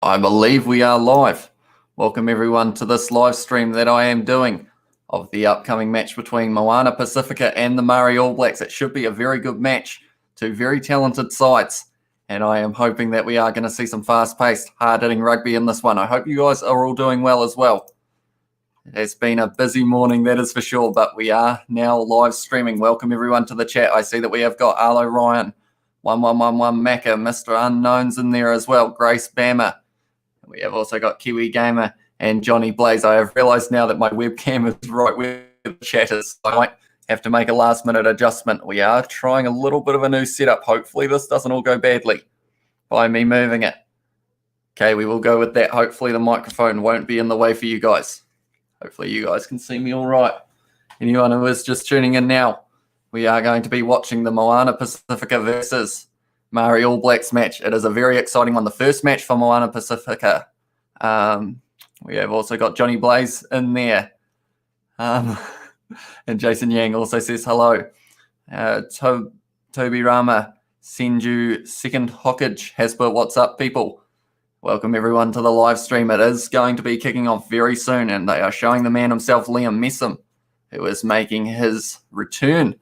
I believe we are live. Welcome everyone to this live stream that I am doing of the upcoming match between Moana Pacifica and the Maori All Blacks. It should be a very good match, two very talented sides, and I am hoping that we are going to see some fast-paced, hard-hitting rugby in this one. I hope you guys are all doing well as well. It has been a busy morning, that is for sure, but we are now live streaming. Welcome everyone to the chat. I see that we have got Arlo Ryan, 1111 Macca, Mr. Unknown's in there as well, Grace Bammer. We have also got Kiwi Gamer and Johnny Blaze. I have realised now that my webcam is right where the chat is. I might have to make a last-minute adjustment. We are trying a little bit of a new setup. Hopefully this doesn't all go badly by me moving it. Okay, we will go with that. Hopefully the microphone won't be in the way for you guys. Hopefully you guys can see me all right. Anyone who is just tuning in now, we are going to be watching the Moana Pacifica versus Maori All Blacks match. It is a very exciting one. The first match for Moana Pacifica. We have also got Johnny Blaze in there. And Jason Yang also says hello. Toby Rama, Senju, Second Hockage, Hasper, what's up, people? Welcome everyone to the live stream. It is going to be kicking off very soon, and they are showing the man himself, Liam Messam, who is making his return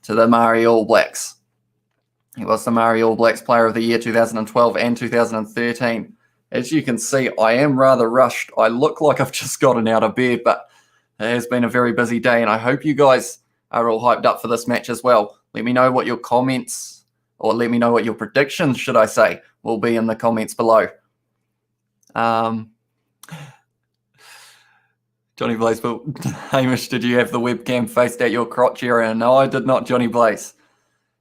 to the Maori All Blacks. He was the Maori All Blacks Player of the Year 2012 and 2013. As you can see, I am rather rushed. I look like I've just gotten out of bed, but it has been a very busy day, and I hope you guys are all hyped up for this match as well. Let me know what your comments, or let me know what your predictions, should I say, will be in the comments below. Johnny Blaze, but Hamish, did you have the webcam faced at your crotch area? No, I did not, Johnny Blaze.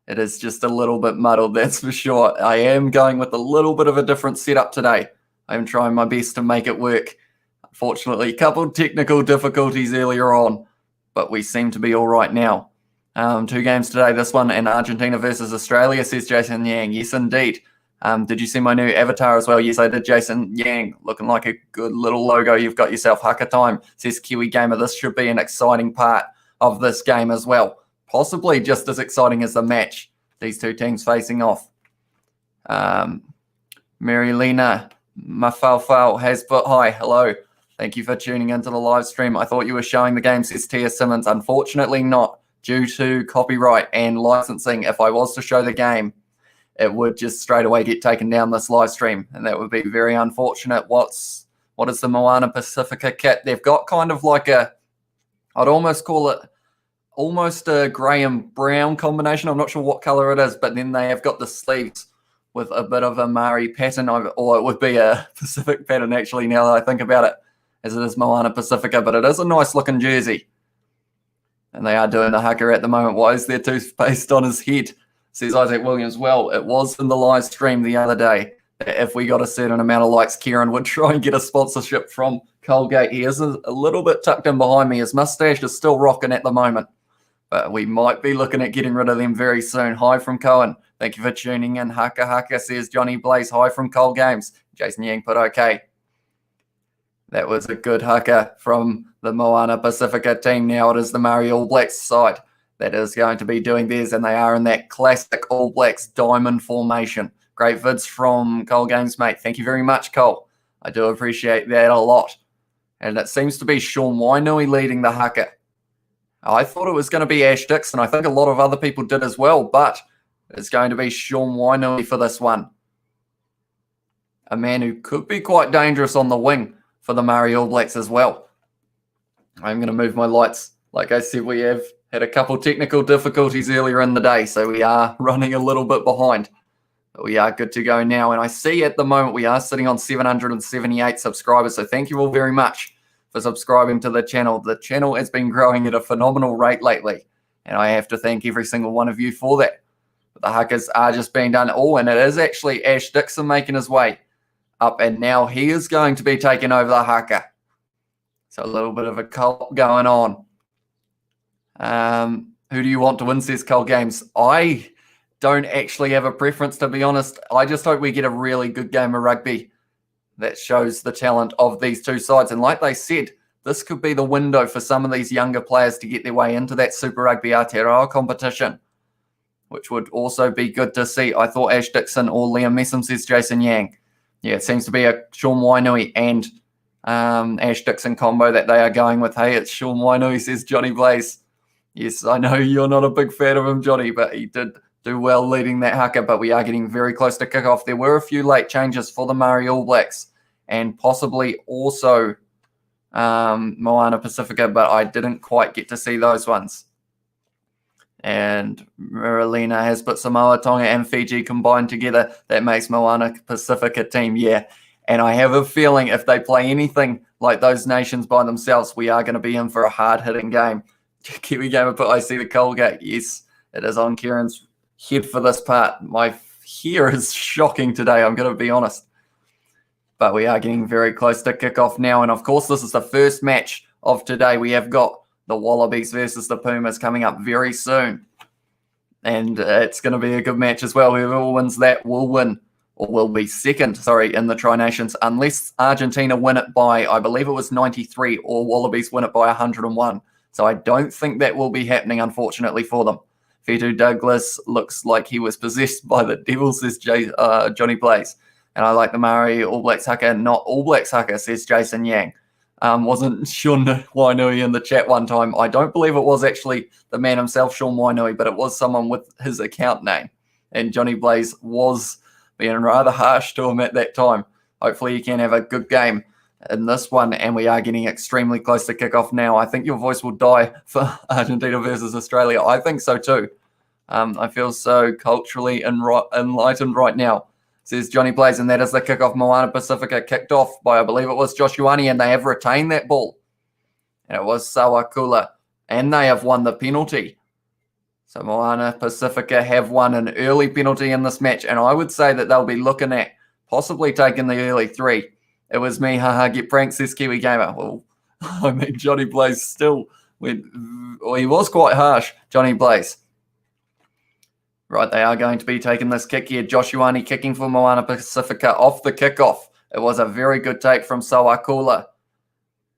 It is just a little bit muddled, that's for sure. I am going with a little bit of a different setup today. I'm trying my best to make it work. Unfortunately, a couple of technical difficulties earlier on, but we seem to be all right now. 2 games today, this one and Argentina versus Australia, says Jason Yang. Yes, indeed. Did you see my new avatar as well? Yes, I did, Jason Yang. Looking like a good little logo. You've got yourself haka time, says Kiwi Gamer. This should be an exciting part of this game as well. Possibly just as exciting as the match. These two teams facing off. Marilena Mafalfal has put hi. Hello. Thank you for tuning into the live stream. I thought you were showing the game, says Tia Simmons. Unfortunately not, due to copyright and licensing. If I was to show the game, it would just straight away get taken down this live stream, and that would be very unfortunate. What is the Moana Pacifica kit? They've got kind of like a, I'd almost call it almost a grey and brown combination. I'm not sure what color it is, but then they have got the sleeves with a bit of a Maori pattern, or it would be a Pacific pattern actually, now that I think about it, as it is Moana Pacifica, but it is a nice looking jersey. And they are doing the haka at the moment. Why is there toothpaste on his head? Says Isaac Williams. Well, it was in the live stream the other day. If we got a certain amount of likes, Kieran would try and get a sponsorship from Colgate. He is a little bit tucked in behind me. His mustache is still rocking at the moment, but we might be looking at getting rid of them very soon. Hi from Cohen. Thank you for tuning in. Haka haka, says Johnny Blaze. Hi from Cole Games. Jason Yang put okay. That was a good haka from the Moana Pacifica team. Now it is the Maori All Blacks side that is going to be doing theirs, and they are in that classic All Blacks diamond formation. Great vids from Cole Games, mate. Thank you very much, Cole. I do appreciate that a lot. And it seems to be Sean Wainui leading the haka. I thought it was going to be Ash Dixon. I think a lot of other people did as well, but it's going to be Sean Wainui for this one. A man who could be quite dangerous on the wing for the Maori All Blacks as well. I'm going to move my lights. Like I said, we have had a couple technical difficulties earlier in the day, so we are running a little bit behind. But we are good to go now, and I see at the moment we are sitting on 778 subscribers, so thank you all very much for subscribing to the channel. The channel has been growing at a phenomenal rate lately, and I have to thank every single one of you for that. But the hakas are just being done. Oh, and it is actually Ash Dixon making his way up, and now he is going to be taking over the haka. So a little bit of a cult going on. Who do you want to win, says Cole Games? I don't actually have a preference, to be honest. I just hope we get a really good game of rugby that shows the talent of these two sides. And like they said, this could be the window for some of these younger players to get their way into that Super Rugby Aotearoa competition, which would also be good to see. I thought Ash Dixon or Liam Messam, says Jason Yang. Yeah, it seems to be a Sean Wainui and Ash Dixon combo that they are going with. Hey, it's Sean Wainui, says Johnny Blaze. Yes, I know you're not a big fan of him, Johnny, but he did do well leading that haka, but we are getting very close to kickoff. There were a few late changes for the Maori All Blacks and possibly also Moana Pacifica, but I didn't quite get to see those ones. And Marilena has put Samoa, Tonga, and Fiji combined together. That makes Moana Pacifica team, yeah. And I have a feeling if they play anything like those nations by themselves, we are going to be in for a hard-hitting game. Kiwi Gamer put, I see the Colgate. Yes, it is on Kieran's head for this part. My hair is shocking today, I'm going to be honest. But we are getting very close to kickoff now. And of course, this is the first match of today. We have got the Wallabies versus the Pumas coming up very soon. And it's going to be a good match as well. Whoever wins that will win, or will be second, in the Tri-Nations, unless Argentina win it by, I believe it was 93, or Wallabies win it by 101. So I don't think that will be happening, unfortunately, for them. Fetu Douglas looks like he was possessed by the devil, says Johnny Blaze. And I like the Maori All Blacks haka, not All Blacks haka, says Jason Yang. Wasn't Sean Wainui in the chat one time? I don't believe it was actually the man himself, Sean Wainui, but it was someone with his account name. And Johnny Blaze was being rather harsh to him at that time. Hopefully he can have a good game in this one, and we are getting extremely close to kickoff now. I think your voice will die for Argentina versus Australia. I think so too. I feel so culturally enlightened right now, says Johnny Blaze, and that is the kickoff. Moana Pacifica kicked off by, I believe it was Josh Ioane, and they have retained that ball. And it was Sawakula, and they have won the penalty. So Moana Pacifica have won an early penalty in this match, and I would say that they'll be looking at possibly taking the early 3. It was me, haha, get pranked, says Kiwi Gamer. Well, I mean, Johnny Blaze still went, well, he was quite harsh, Johnny Blaze. Right, they are going to be taking this kick here. Josh Ioane kicking for Moana Pacifica off the kickoff. It was a very good take from Sawakula.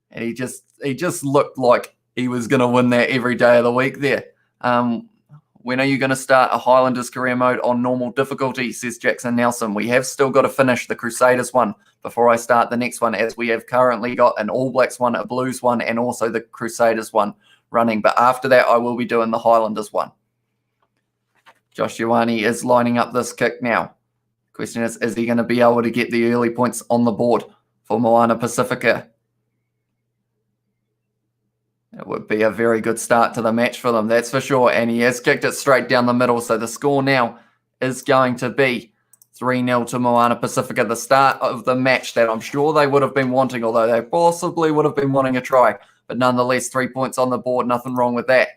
And he just looked like he was going to win that every day of the week there. When are you going to start a Highlanders career mode on normal difficulty, says Jackson Nelson. We have still got to finish the Crusaders one before I start the next one, as we have currently got an All Blacks one, a Blues one, and also the Crusaders one running. But after that, I will be doing the Highlanders one. Josh Ioane is lining up this kick now. Question is he going to be able to get the early points on the board for Moana Pacifica? It would be a very good start to the match for them, that's for sure. And he has kicked it straight down the middle. So the score now is going to be 3-0 to Moana Pacifica. The start of the match that I'm sure they would have been wanting, although they possibly would have been wanting a try. But nonetheless, 3 points on the board, nothing wrong with that.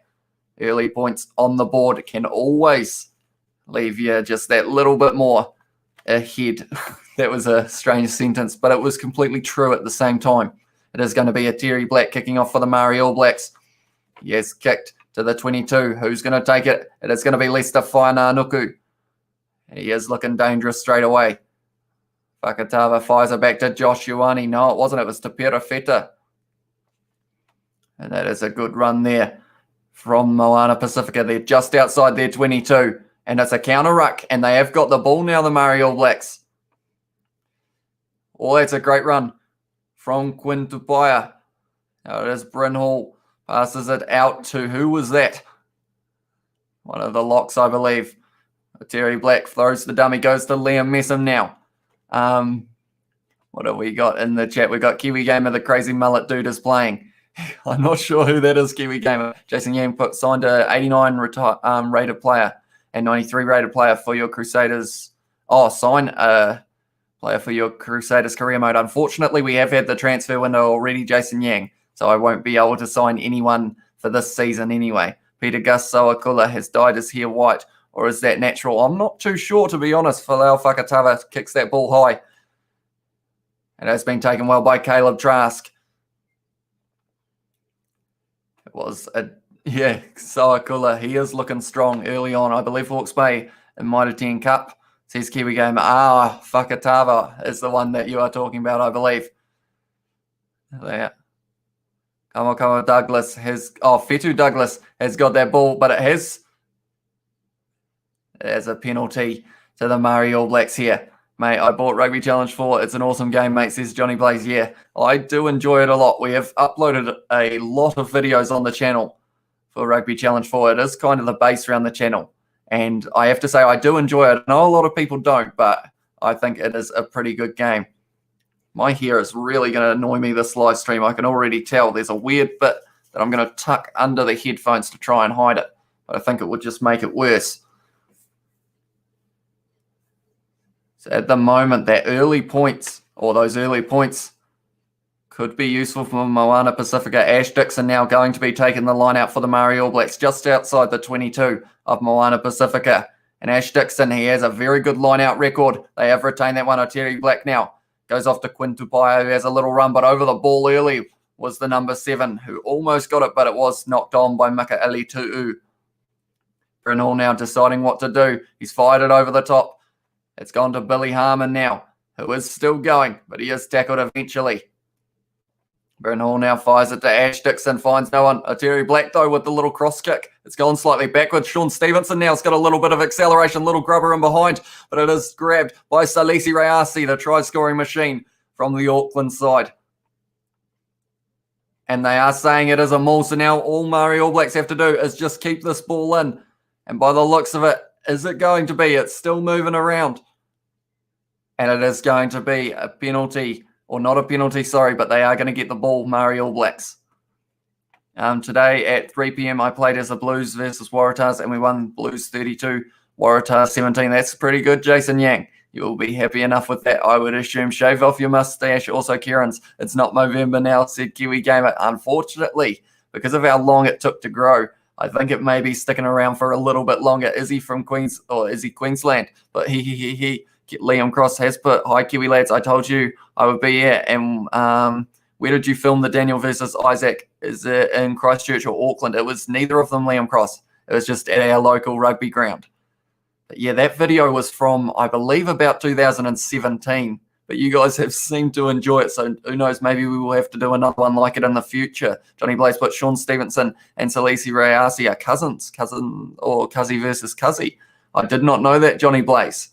Early points on the board can always leave you just that little bit more ahead. That was a strange sentence, but it was completely true at the same time. It is going to be a Terry Black kicking off for the Maori All Blacks. He has kicked to the 22. Who's going to take it? It is going to be Lester Whainanuku. He is looking dangerous straight away. Fakatava fires it back to Josh Ioane. No, it wasn't. It was Te Pera Feta. And that is a good run there from Moana Pacifica. They're just outside their 22. And it's a counter ruck. And they have got the ball now, the Maori All Blacks. Oh, that's a great run from Quinn Tupaya. Now it is Bryn Hall. Passes it out to, who was that? One of the locks, I believe. Terry Black throws the dummy, goes to Liam Messam now. What have we got in the chat? We've got Kiwi Gamer, the crazy mullet dude is playing. I'm not sure who that is, Kiwi Gamer. Jason Yang signed a 89 rated player and 93 rated player for your Crusaders. Oh, sign a player for your Crusaders career mode. Unfortunately, we have had the transfer window already, Jason Yang, so I won't be able to sign anyone for this season anyway. Peter Gus Sawakula has dyed his hair white, or is that natural? I'm not too sure, to be honest. Falau Fakatava kicks that ball high. It has been taken well by Caleb Trask. It was Sawakula. He is looking strong early on. I believe Hawke's Bay in Mitre 10 Cup. Says Kiwi Gamer. Fakatava is the one that you are talking about, I believe. There. Kamakawa Douglas has... Oh, Fetu Douglas has got that ball, but it has... There's a penalty to the Maori All Blacks here. Mate, I bought Rugby Challenge 4. It's an awesome game, mate, says Johnny Blaze. Yeah, I do enjoy it a lot. We have uploaded a lot of videos on the channel for Rugby Challenge 4. It is kind of the base around the channel. And I have to say, I do enjoy it. I know a lot of people don't, but I think it is a pretty good game. My hair is really going to annoy me this live stream. I can already tell there's a weird bit that I'm going to tuck under the headphones to try and hide it. But I think it would just make it worse. So at the moment, those early points could be useful for Moana Pacifica. Ash Dixon now going to be taking the line out for the Maori All Blacks just outside the 22 of Moana Pacifica. And Ash Dixon, he has a very good line-out record. They have retained that one. Terry Black now goes off to Quinn Tupaia, who has a little run, but over the ball early was the number 7, who almost got it, but it was knocked on by Mika Ali Tu'u. Bryn Hall now deciding what to do. He's fired it over the top. It's gone to Billy Harmon now, who is still going, but he is tackled eventually. Bryn Hall now fires it to Ash Dixon, finds no one. Terry Black, though, with the little cross kick. It's gone slightly backwards. Sean Stevenson now has got a little bit of acceleration, little grubber in behind, but it is grabbed by Salisi Rayasi, the try-scoring machine from the Auckland side. And they are saying it is a maul, so now all Maori All Blacks have to do is just keep this ball in. And by the looks of it, is it going to be? It's still moving around. And it is going to be a penalty. Or not a penalty, sorry, but they are going to get the ball, Maori All Blacks. Today at 3 p.m, I played as the Blues versus Waratahs, and we won Blues 32, Waratahs 17. That's pretty good, Jason Yang. You'll be happy enough with that, I would assume. Shave off your mustache. Also, Kieran's, it's not Movember now, said Kiwi Gamer. Unfortunately, because of how long it took to grow, I think it may be sticking around for a little bit longer. Is he from Queensland? But he. Liam Cross has put, hi Kiwi lads, I told you I would be here. And where did you film the Daniel versus Isaac? Is it in Christchurch or Auckland? It was neither of them, Liam Cross. It was just at our local rugby ground. But yeah, that video was from, I believe, about 2017. But you guys have seemed to enjoy it. So who knows, maybe we will have to do another one like it in the future. Johnny Blaze put Sean Stevenson and Salisi Rayasi are cousins. Cousin or Cuzzy versus Cuzzy. I did not know that, Johnny Blaze.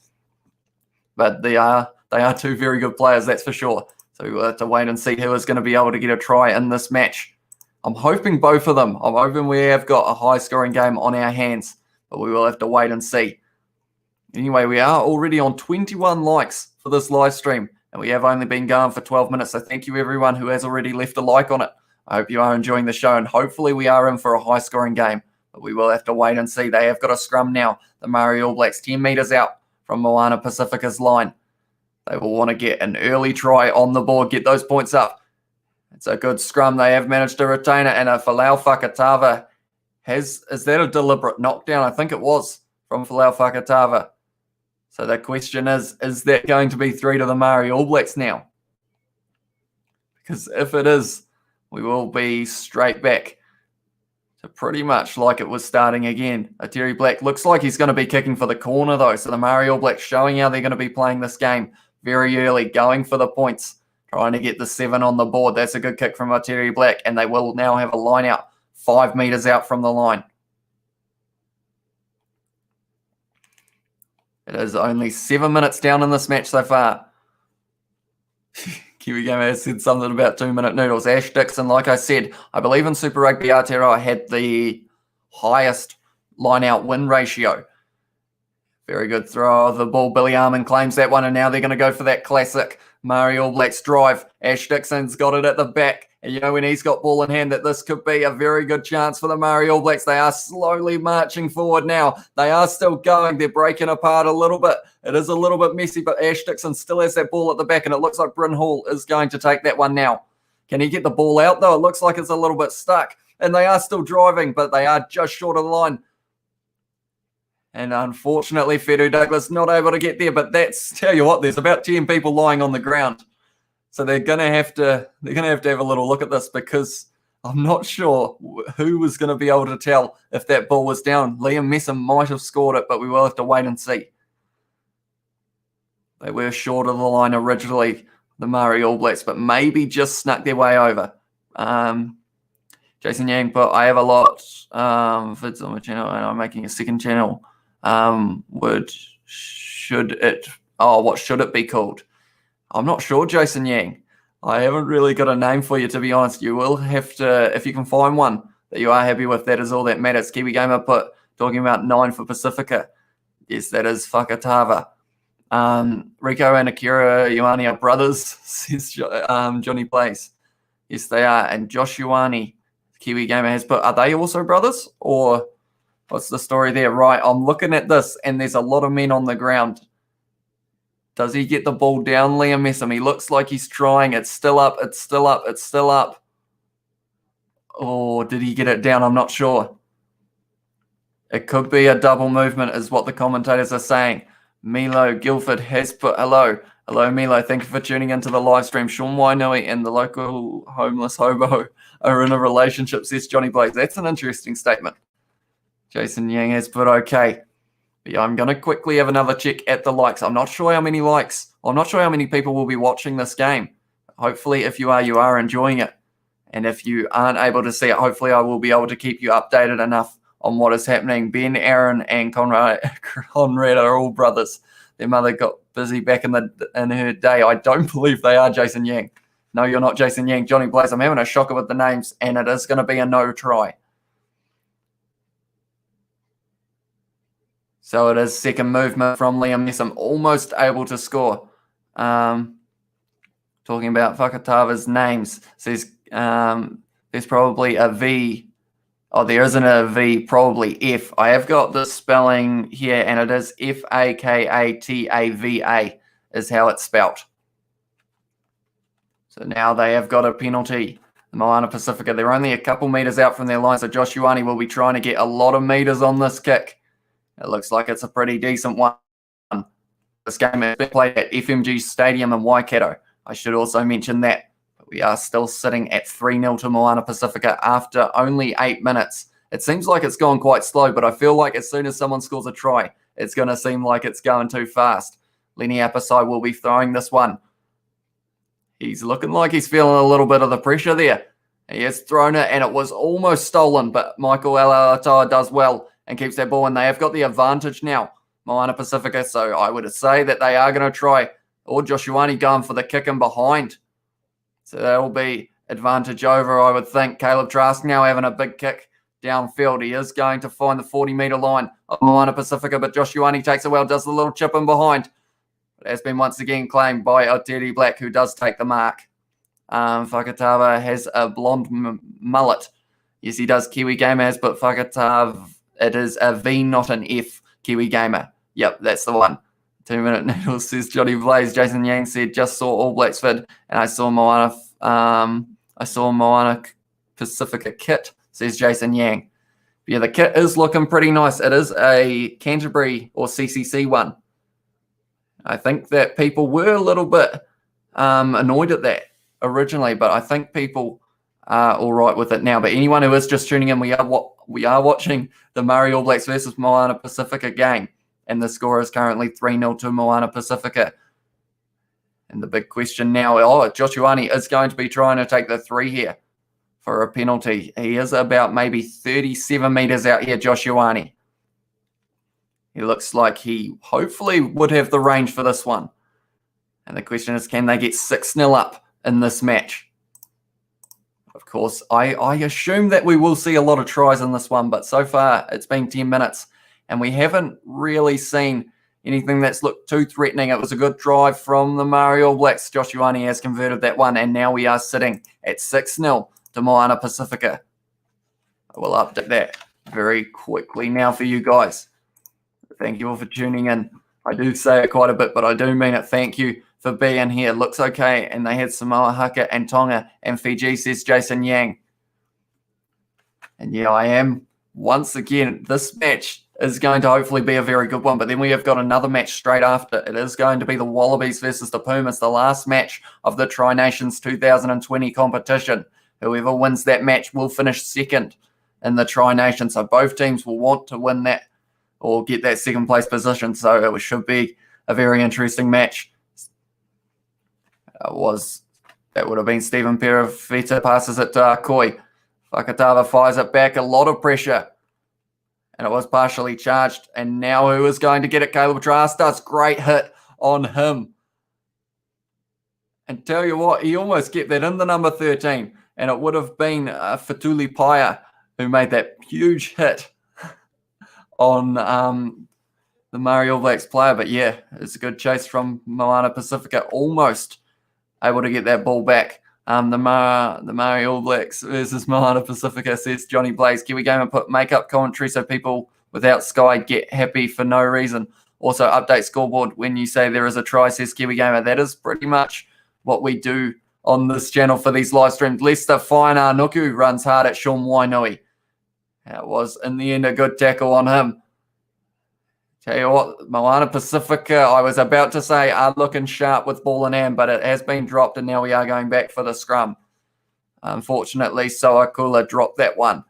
But they are two very good players, that's for sure. So we'll have to wait and see who is going to be able to get a try in this match. I'm hoping both of them. I'm hoping we have got a high-scoring game on our hands. But we will have to wait and see. Anyway, we are already on 21 likes for this live stream. And we have only been going for 12 minutes. So thank you, everyone who has already left a like on it. I hope you are enjoying the show. And hopefully we are in for a high-scoring game. But we will have to wait and see. They have got a scrum now. The Maori All Blacks 10 metres out from Moana Pacifica's line. They will want to get an early try on the board, get those points up. It's a good scrum. They have managed to retain it, and a Falau Fakatava is that a deliberate knockdown? I think it was from Falau Fakatava. So the question is that going to be 3 to the Maori All Blacks now? Because if it is, we will be straight back to pretty much like it was starting again. Terry Black looks like he's going to be kicking for the corner, though. So the Maori All Blacks showing how they're going to be playing this game very early, going for the points, trying to get the 7 on the board. That's a good kick from Terry Black, and they will now have a line out 5 metres out from the line. It is only 7 minutes down in this match so far. Kiwi Gamer has said something about 2-minute noodles. Ash Dixon, like I said, I believe in Super Rugby Aotearoa had the highest line-out win ratio. Very good throw of the ball. Billy Armon claims that one, and now they're going to go for that classic Maori All Blacks drive. Ash Dixon's got it at the back. And you know when he's got ball in hand that this could be a very good chance for the Maori All Blacks. They are slowly marching forward now. They are still going. They're breaking apart a little bit. It is a little bit messy, but Ash Dixon still has that ball at the back, and it looks like Bryn Hall is going to take that one now. Can he get the ball out, though? It looks like it's a little bit stuck. And they are still driving, but they are just short of the line. And unfortunately, Fedu Douglas not able to get there. But tell you what, there's about 10 people lying on the ground. So they're gonna have to have a little look at this, because I'm not sure who was going to be able to tell if that ball was down. Liam Messer might have scored it, but we will have to wait and see. They were short of the line originally, the Maori All Blacks, but maybe just snuck their way over. Jason Yang, but I have a lot of vids on my channel, and I'm making a second channel. Should it Oh, what should it be called? I'm not sure, Jason Yang. I haven't really got a name for you, to be honest. You will have to, if you can find one that you are happy with, that is all that matters. Kiwi Gamer put, talking about 9 for Pacifica. Yes, that is Whakatava. Rico and Akira Ioane are brothers, says Johnny Blaze. Yes, they are. And Josh Ioane, Kiwi Gamer, has put, are they also brothers? Or what's the story there? Right, I'm looking at this, and there's a lot of men on the ground. Does he get the ball down, Liam Messam? He looks like he's trying. It's still up. It's still up. It's still up. Oh, did he get it down? I'm not sure. It could be a double movement is what the commentators are saying. Milo Guilford has put, hello. Hello, Milo. Thank you for tuning into the live stream. Sean Wainui and the local homeless hobo are in a relationship, says Johnny Blake. That's an interesting statement. Jason Yang has put, okay. But yeah, I'm going to quickly have another check at the likes. I'm not sure how many likes. I'm not sure how many people will be watching this game. Hopefully, if you are enjoying it. And if you aren't able to see it, hopefully I will be able to keep you updated enough on what is happening. Ben, Aaron, and Conrad are all brothers. Their mother got busy back in her day. I don't believe they are Jason Yang. No, you're not Jason Yang. Johnny Blaze, I'm having a shocker with the names, and it is going to be a no try. So it is second movement from Liam Messam, almost able to score. Talking about Whakatava's names, says there's probably a V. Oh, there isn't a V, probably F. I have got the spelling here, and it is Fakatava is how it's spelt. So now they have got a penalty. The Moana Pacifica, they're only a couple meters out from their line, so Josh Ioane will be trying to get a lot of meters on this kick. It looks like it's a pretty decent one. This game has been played at FMG Stadium in Waikato. I should also mention that. But we are still sitting at 3-0 to Moana Pacifica after only 8 minutes. It seems like it's gone quite slow, but I feel like as soon as someone scores a try, it's going to seem like it's going too fast. Lineout will be throwing this one. He's looking like he's feeling a little bit of the pressure there. He has thrown it, and it was almost stolen, but Michael Alatoa does well and keeps that ball, and they have got the advantage now, Moana Pacifica. So I would say that they are going to try, or Josh Ioane going for the kick in behind. So that'll be advantage over, I would think. Caleb Trask now having a big kick downfield. He is going to find the 40-meter line of Moana Pacifica, but Josh Ioane takes it well, does the little chip in behind. It has been once again claimed by Oteri Black, who does take the mark. Whakatava has a blonde mullet. Yes, he does. Kiwi Gamer has put Whakatava. It is a V, not an F, Kiwi Gamer. Yep, that's the one. 2-minute noodles, says Johnny Blaze. Jason Yang said, just saw All Blacks vid, and I saw Moana Pacifica kit, says Jason Yang. But yeah, the kit is looking pretty nice. It is a Canterbury or CCC one. I think that people were a little bit annoyed at that originally, but I think people are all right with it now. But anyone who is just tuning in, we are watching the Maori All Blacks versus Moana Pacifica game, and the score is currently 3-0 to Moana Pacifica. And the big question now, Josh Ioane is going to be trying to take the 3 here for a penalty. He is about maybe 37 meters out here, Josh Ioane. He looks like he hopefully would have the range for this one. And the question is, can they get 6-0 up in this match? Of course, I assume that we will see a lot of tries in this one, but so far it's been 10 minutes and we haven't really seen anything that's looked too threatening. It was a good drive from the Maori All Blacks. Josh Ioane has converted that one, and now we are sitting at 6-0 to Moana Pacifica. I will update that very quickly now for you guys. Thank you all for tuning in. I do say it quite a bit, but I do mean it. Thank you for being here. Looks okay. And they had Samoa, Haka, and Tonga and Fiji, says Jason Yang. And yeah, I am. Once again, this match is going to hopefully be a very good one. But then we have got another match straight after. It is going to be the Wallabies versus the Pumas, the last match of the Tri Nations 2020 competition. Whoever wins that match will finish second in the Tri Nations. So both teams will want to win that or get that second place position. So it should be a very interesting match. That would have been Stephen Perafita, passes it to Akoi. Whakatava fires it back, a lot of pressure. And it was partially charged. And now who is going to get it? Caleb Trask does. Great hit on him. And tell you what, he almost get that in the number 13. And it would have been Fatuli Paia who made that huge hit on the Maori All Blacks player. But yeah, it's a good chase from Moana Pacifica, almost able to get that ball back. The Maori All Blacks versus Moana Pacifica, says Johnny Blaze. Kiwi Gamer put make-up commentary so people without Sky get happy for no reason. Also, update scoreboard when you say there is a try, says Kiwi Gamer. That is pretty much what we do on this channel for these live streams. Lester Faina Nuku runs hard at Sean Wainui. That was, in the end, a good tackle on him. Tell you what, Moana Pacifica, I was about to say, are looking sharp with ball in hand, but it has been dropped, and now we are going back for the scrum. Unfortunately, Soakula dropped that one,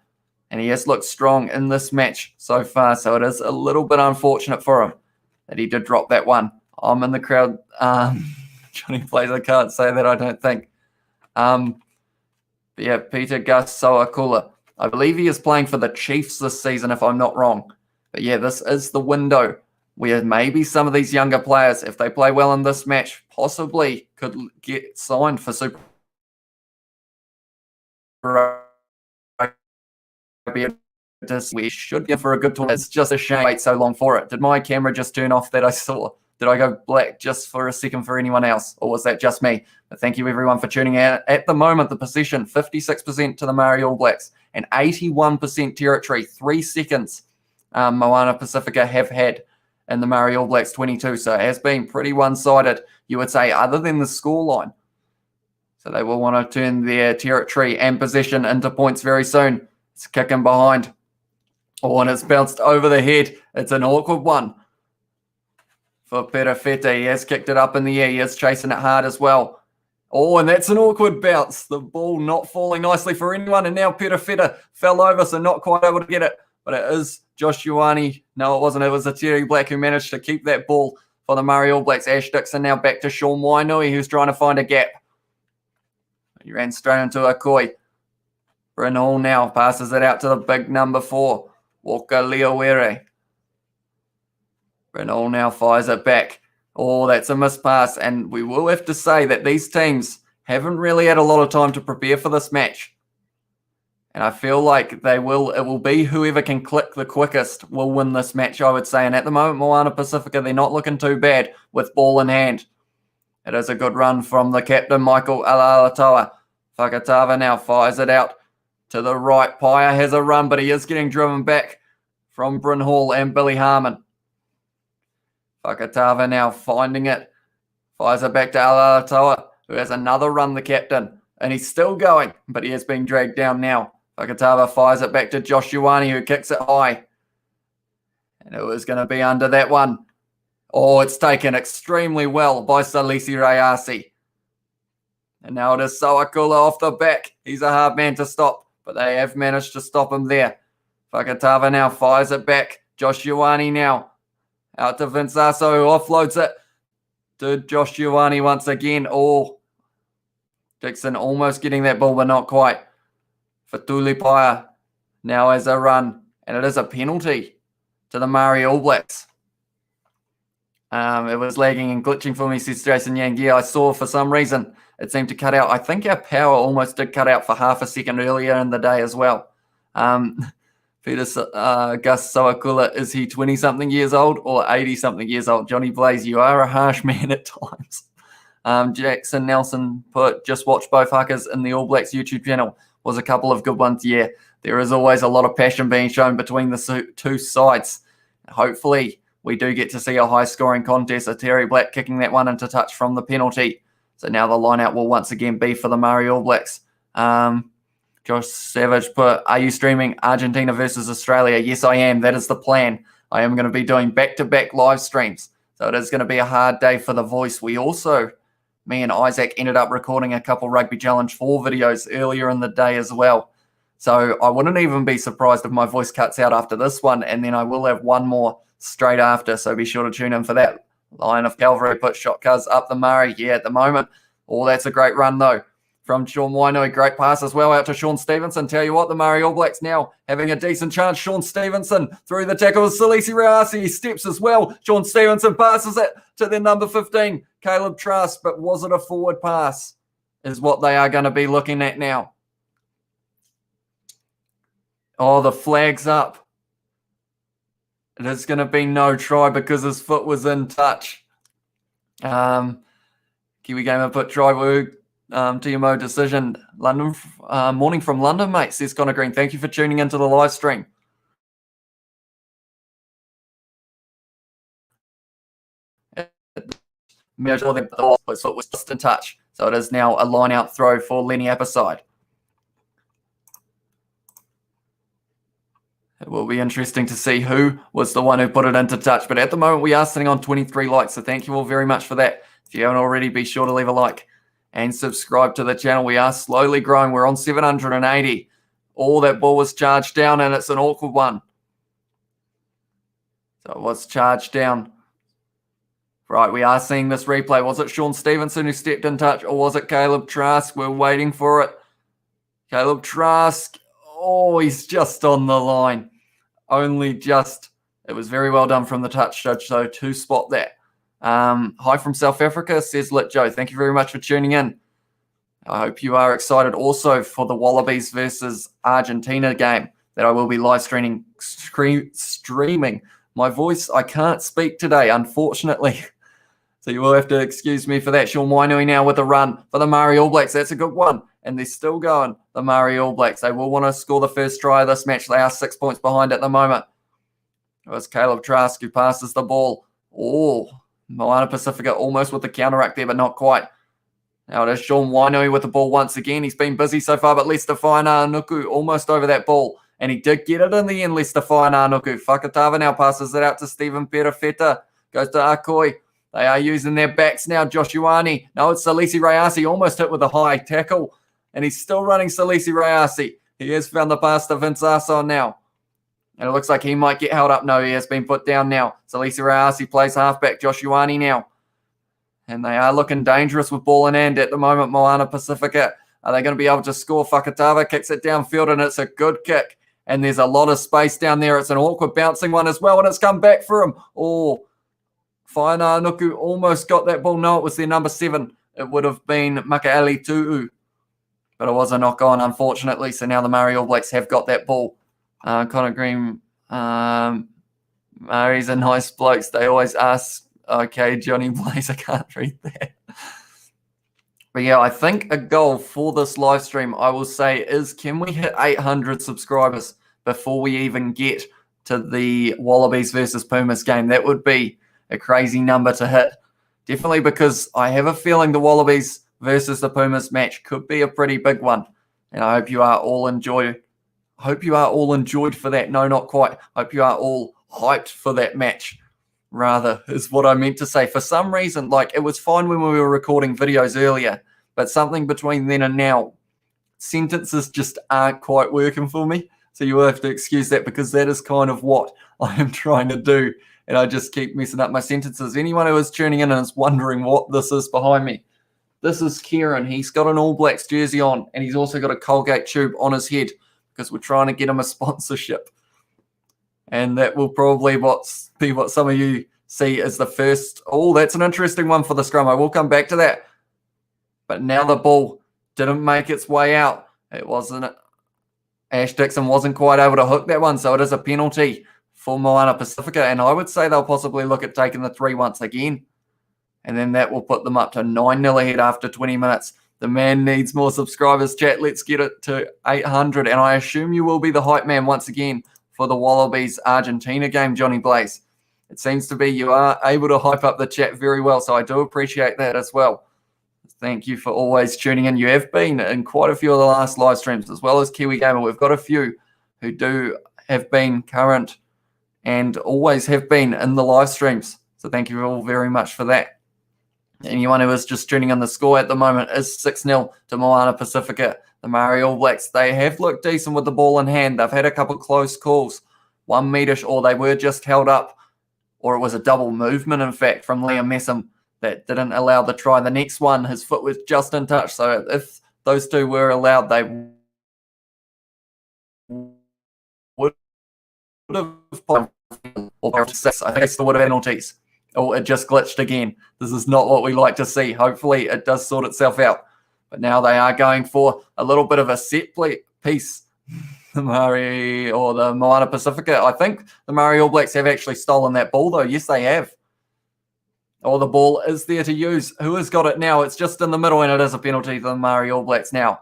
and he has looked strong in this match so far, so it is a little bit unfortunate for him that he did drop that one. I'm in the crowd. Johnny Plays, I can't say that, I don't think. But yeah, Peter Gus Soakula. I believe he is playing for the Chiefs this season, if I'm not wrong. But yeah, this is the window where maybe some of these younger players, if they play well in this match, possibly could get signed for Super Rugby. We should get for a good tournament. It's just a shame to wait so long for it. Did my camera just turn off that I saw? Did I go black just for a second for anyone else? Or was that just me? But thank you everyone for tuning in. At the moment, the position, 56% to the Maori All Blacks and 81% territory, 3 seconds. Moana Pacifica have had in the Maori All Blacks 22. So it has been pretty one-sided, you would say, other than the scoreline. So they will want to turn their territory and possession into points very soon. It's kicking behind. Oh, and it's bounced over the head. It's an awkward one for Perafeta. He has kicked it up in the air. He is chasing it hard as well. Oh, and that's an awkward bounce. The ball not falling nicely for anyone. And now Perafeta fell over, so not quite able to get it. But it is Josh Ioane. No, it wasn't. It was a Terry Black who managed to keep that ball for the Maori All Blacks. Ash Dixon now back to Sean Wainui, who's trying to find a gap. He ran straight into a koi. Bryn Hall now passes it out to the big number 4, Walker Leowere. Bryn Hall now fires it back. Oh, that's a missed pass. And we will have to say that these teams haven't really had a lot of time to prepare for this match. And I feel like it will be whoever can click the quickest will win this match, I would say. And at the moment, Moana Pacifica, they're not looking too bad with ball in hand. It is a good run from the captain, Michael Alalatoa. Whakatava now fires it out to the right. Paia has a run, but he is getting driven back from Bryn Hall and Billy Harmon. Whakatava now finding it. Fires it back to Alalatoa, who has another run, the captain. And he's still going, but he has been dragged down now. Whakatava fires it back to Josh Ioane, who kicks it high. And it was going to be under that one. Oh, it's taken extremely well by Salisi Rayasi. And now it is Soakula off the back. He's a hard man to stop, but they have managed to stop him there. Whakatava now fires it back. Josh Ioane now out to Vince Aso, who offloads it to Josh Ioane once again. Oh, Dixon almost getting that ball, but not quite. Fatuli Paia now has a run, and it is a penalty to the Maori All Blacks. It was lagging and glitching for me, says Jason Yang. Yeah, I saw for some reason it seemed to cut out. I think our power almost did cut out for half a second earlier in the day as well. Peter Gus Soakula, is he 20-something years old or 80-something years old? Johnny Blaze, you are a harsh man at times. Jackson Nelson put, just watch both hakas in the All Blacks YouTube channel. Was a couple of good ones. Yeah, there is always a lot of passion being shown between the two sides. Hopefully, we do get to see a high-scoring contest. A Terry Black kicking that one into touch from the penalty. So now the line-out will once again be for the Maori All Blacks. Josh Savage put, are you streaming Argentina versus Australia? Yes, I am. That is the plan. I am going to be doing back-to-back live streams. So it is going to be a hard day for the voice. We also, me and Isaac, ended up recording a couple Rugby Challenge 4 videos earlier in the day as well. So I wouldn't even be surprised if my voice cuts out after this one, and then I will have one more straight after, so be sure to tune in for that. Lion of Calvary put shot cars up the Murray. Yeah, at the moment. Oh, that's a great run, though, from Sean Wainui. Great pass as well out to Sean Stevenson. Tell you what, the Maori All Blacks now having a decent chance. Sean Stevenson through the tackle with Salisi Reasi. He steps as well. Sean Stevenson passes it to their number 15, Caleb Trask. But was it a forward pass is what they are going to be looking at now. Oh, the flag's up. It is going to be no try because his foot was in touch. Kiwi Gamer put try DMO decision. London morning from London, mate, says Connor Green. Thank you for tuning into the live stream. Measure the foot was just in touch. So it is now a line-out throw for Lineout side. It will be interesting to see who was the one who put it into touch. But at the moment, we are sitting on 23 likes. So thank you all very much for that. If you haven't already, be sure to leave a like and subscribe to the channel. We are slowly growing. We're on 780. All that ball was charged down, and it's an awkward one. So it was charged down. Right, we are seeing this replay. Was it Sean Stevenson who stepped in touch, or was it Caleb Trask? We're waiting for it. Caleb Trask. Oh, he's just on the line. Only just. It was very well done from the touch judge, so to spot that. Hi from South Africa, says Lit Joe. Thank you very much for tuning in. I hope you are excited also for the Wallabies versus Argentina game that I will be live streaming. My voice, I can't speak today, unfortunately. So you will have to excuse me for that. Sean Wainui now with a run for the Maori All Blacks. That's a good one. And they're still going, the Maori All Blacks. They will want to score the first try of this match. They are 6 points behind at the moment. It was Caleb Trask who passes the ball. Oh, Moana Pacifica almost with the counteract there, but not quite. Now it is Sean Wainui with the ball once again. He's been busy so far, but Lester Fainā-Nuku almost over that ball. And he did get it in the end, Lester Fainā-Nuku. Fakatava now passes it out to Stephen Perafeta. Goes to Akoi. They are using their backs now. Joshuani. No, it's Salisi Reasi. Almost hit with a high tackle. And he's still running Salisi Reasi. He has found the pass to Vince Arson now. And it looks like he might get held up. No, he has been put down now. Salisi Reasi plays halfback. Joshuani now. And they are looking dangerous with ball in hand at the moment. Moana Pacifica. Are they going to be able to score? Fakatava kicks it downfield, and it's a good kick. And there's a lot of space down there. It's an awkward bouncing one as well, and it's come back for him. Oh, Fainā-Nuku almost got that ball. No, it was their number 7. It would have been Makaeli Tu'u. But it was a knock-on, unfortunately. So now the Maori All Blacks have got that ball. Connor Green, Maori's are nice blokes. They always ask, okay, Johnny Blaze, I can't read that. But yeah, I think a goal for this live stream, I will say, is can we hit 800 subscribers before we even get to the Wallabies versus Pumas game? That would be a crazy number to hit. Definitely, because I have a feeling the Wallabies versus the Pumas match could be a pretty big one. And I hope you are all enjoyed. Hope you are all enjoyed for that. No, not quite. Hope you are all hyped for that match, rather, is what I meant to say. For some reason, like, it was fine when we were recording videos earlier, but something between then and now, sentences just aren't quite working for me. So you will have to excuse that, because that is kind of what I am trying to do. And I just keep messing up my sentences. Anyone who is tuning in and is wondering what this is behind me, this is Kieran. He's got an All Blacks jersey on, and he's also got a Colgate tube on his head, because we're trying to get him a sponsorship. And that will probably be what some of you see as the first. Oh, that's an interesting one for the scrum. I will come back to that. But now the ball didn't make its way out. It wasn't. Ash Dixon wasn't quite able to hook that one. So it is a penalty for Moana Pacifica. And I would say they'll possibly look at taking the 3 once again. And then that will put them up to 9-0 ahead after 20 minutes. The man needs more subscribers, chat. Let's get it to 800. And I assume you will be the hype man once again for the Wallabies Argentina game, Johnny Blaze. It seems to be you are able to hype up the chat very well, so I do appreciate that as well. Thank you for always tuning in. You have been in quite a few of the last live streams, as well as Kiwi Gamer. We've got a few who have been current and always have been in the live streams. So thank you all very much for that. Anyone who is just tuning in, the score at the moment is 6-0 to Moana Pacifica. The Maori All Blacks, they have looked decent with the ball in hand. They've had a couple close calls. 1 metre, or they were just held up, or it was a double movement, in fact, from Liam Messam that didn't allow the try. The next one, his foot was just in touch. So if those two were allowed, they would have or six. I think it's the would have penalties. Oh, it just glitched again. This is not what we like to see. Hopefully it does sort itself out. But now they are going for a little bit of a set piece. The Maori or the Moana Pacifica. I think the Maori All Blacks have actually stolen that ball, though. Yes, they have. Oh, the ball is there to use. Who has got it now? It's just in the middle, and it is a penalty for the Maori All Blacks now.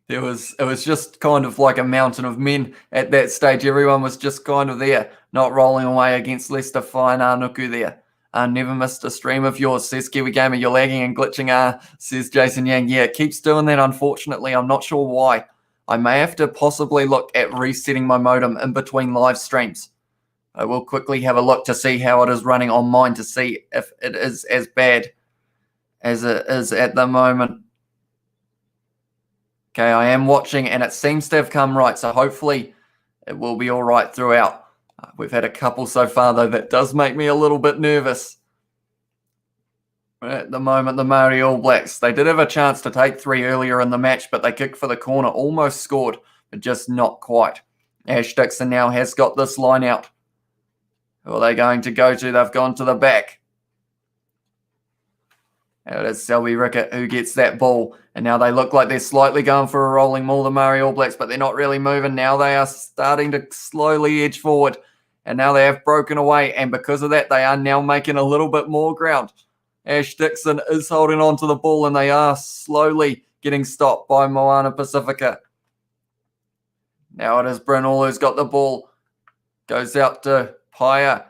It was just kind of like a mountain of men at that stage. Everyone was just kind of there, not rolling away against Leicester. Fine, Nuku there. Never missed a stream of yours, says Kiwi Gamer. You're lagging and glitching, says Jason Yang. Yeah, it keeps doing that, unfortunately. I'm not sure why. I may have to possibly look at resetting my modem in between live streams. I will quickly have a look to see how it is running on mine to see if it is as bad as it is at the moment. Okay, I am watching, and it seems to have come right, so hopefully it will be all right throughout. We've had a couple so far, though. That does make me a little bit nervous. At the moment, the Maori All Blacks, they did have a chance to take 3 earlier in the match, but they kicked for the corner, almost scored, but just not quite. Ash Dixon now has got this line out. Who are they going to go to? They've gone to the back. And it is Selby Rickett who gets that ball. And now they look like they're slightly going for a rolling maul, the Maori All Blacks, but they're not really moving. Now they are starting to slowly edge forward. And now they have broken away. And because of that, they are now making a little bit more ground. Ash Dixon is holding on to the ball, and they are slowly getting stopped by Moana Pacifica. Now it is Bryn Hall who's got the ball. Goes out to Paia.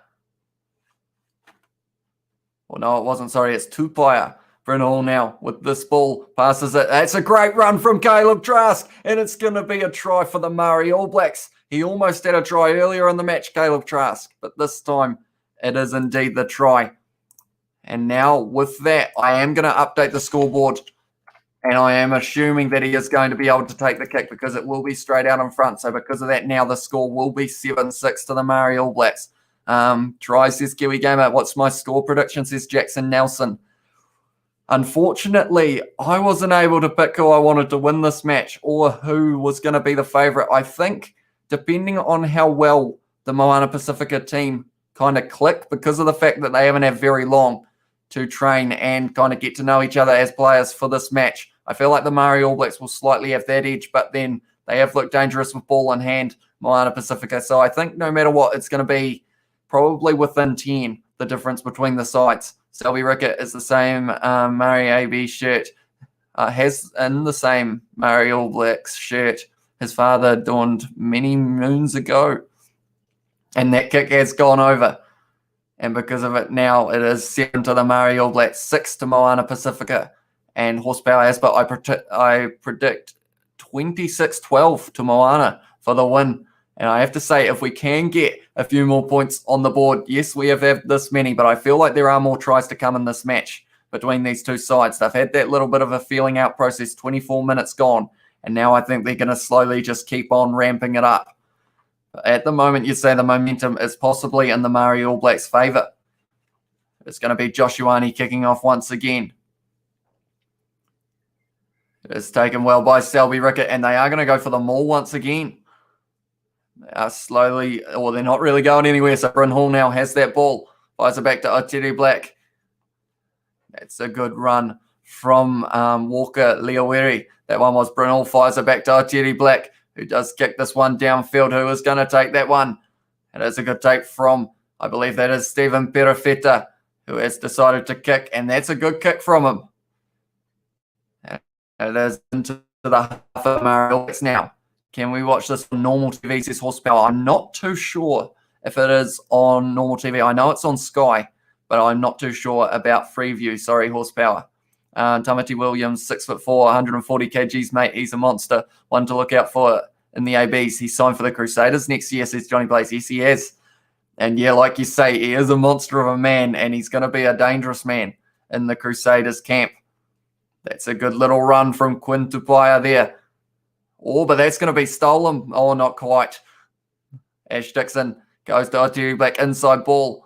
Well, no, it wasn't. Sorry, it's Tupaia. Bryn Hall now with this ball. Passes it. That's a great run from Caleb Trask. And it's going to be a try for the Maori All Blacks. He almost had a try earlier in the match, Caleb Trask. But this time, it is indeed the try. And now with that, I am going to update the scoreboard. And I am assuming that he is going to be able to take the kick because it will be straight out in front. So because of that, now the score will be 7-6 to the Maori All Blacks. Try, says Kiwi Gamer. What's my score prediction, says Jackson Nelson. Unfortunately, I wasn't able to pick who I wanted to win this match or who was going to be the favourite. I think, depending on how well the Moana Pacifica team kind of click, because of the fact that they haven't had very long to train and kind of get to know each other as players for this match, I feel like the Maori All Blacks will slightly have that edge, but then they have looked dangerous with ball in hand, Moana Pacifica. So I think no matter what, it's going to be probably within 10, the difference between the sides. Selby Rickett is the same Maori AB shirt, has in the same Maori All Blacks shirt his father donned many moons ago. And that kick has gone over. And because of it now, it is 7 to the Maori All Blacks, 6 to Moana Pacifica. And horsepower has, but I predict 26-12 to Moana for the win. And I have to say, if we can get a few more points on the board, yes, we have had this many, but I feel like there are more tries to come in this match between these two sides. They've had that little bit of a feeling out process, 24 minutes gone, and now I think they're going to slowly just keep on ramping it up. At the moment, you say the momentum is possibly in the Maori All Blacks' favour. It's going to be Joshuani kicking off once again. It's taken well by Selby Rickett, and they are going to go for the maul once again. They are slowly, or they're not really going anywhere. So Bryn Hall now has that ball. Fires it back to Otiri Black. That's a good run from Walker Leoweri. That one was Bryn Hall. Fires it back to Otiri Black, who does kick this one downfield. Who is going to take that one? It is a good take from, I believe that is Stephen Perafeta, who has decided to kick. And that's a good kick from him. And it is into the half of the Maori All Blacks now. Can we watch this on normal TV, says Horsepower? I'm not too sure if it is on normal TV. I know it's on Sky, but I'm not too sure about Freeview. Sorry, Horsepower. Tamati Williams, 6'4", 140 kgs, mate. He's a monster. One to look out for in the ABs. He's signed for the Crusaders next year, says Johnny Blaze. Yes, he is. And yeah, like you say, he is a monster of a man, and he's going to be a dangerous man in the Crusaders camp. That's a good little run from Quinn Tupaia there. Oh, but that's going to be stolen. Oh, not quite. Ash Dixon goes to Otiri Black, inside ball.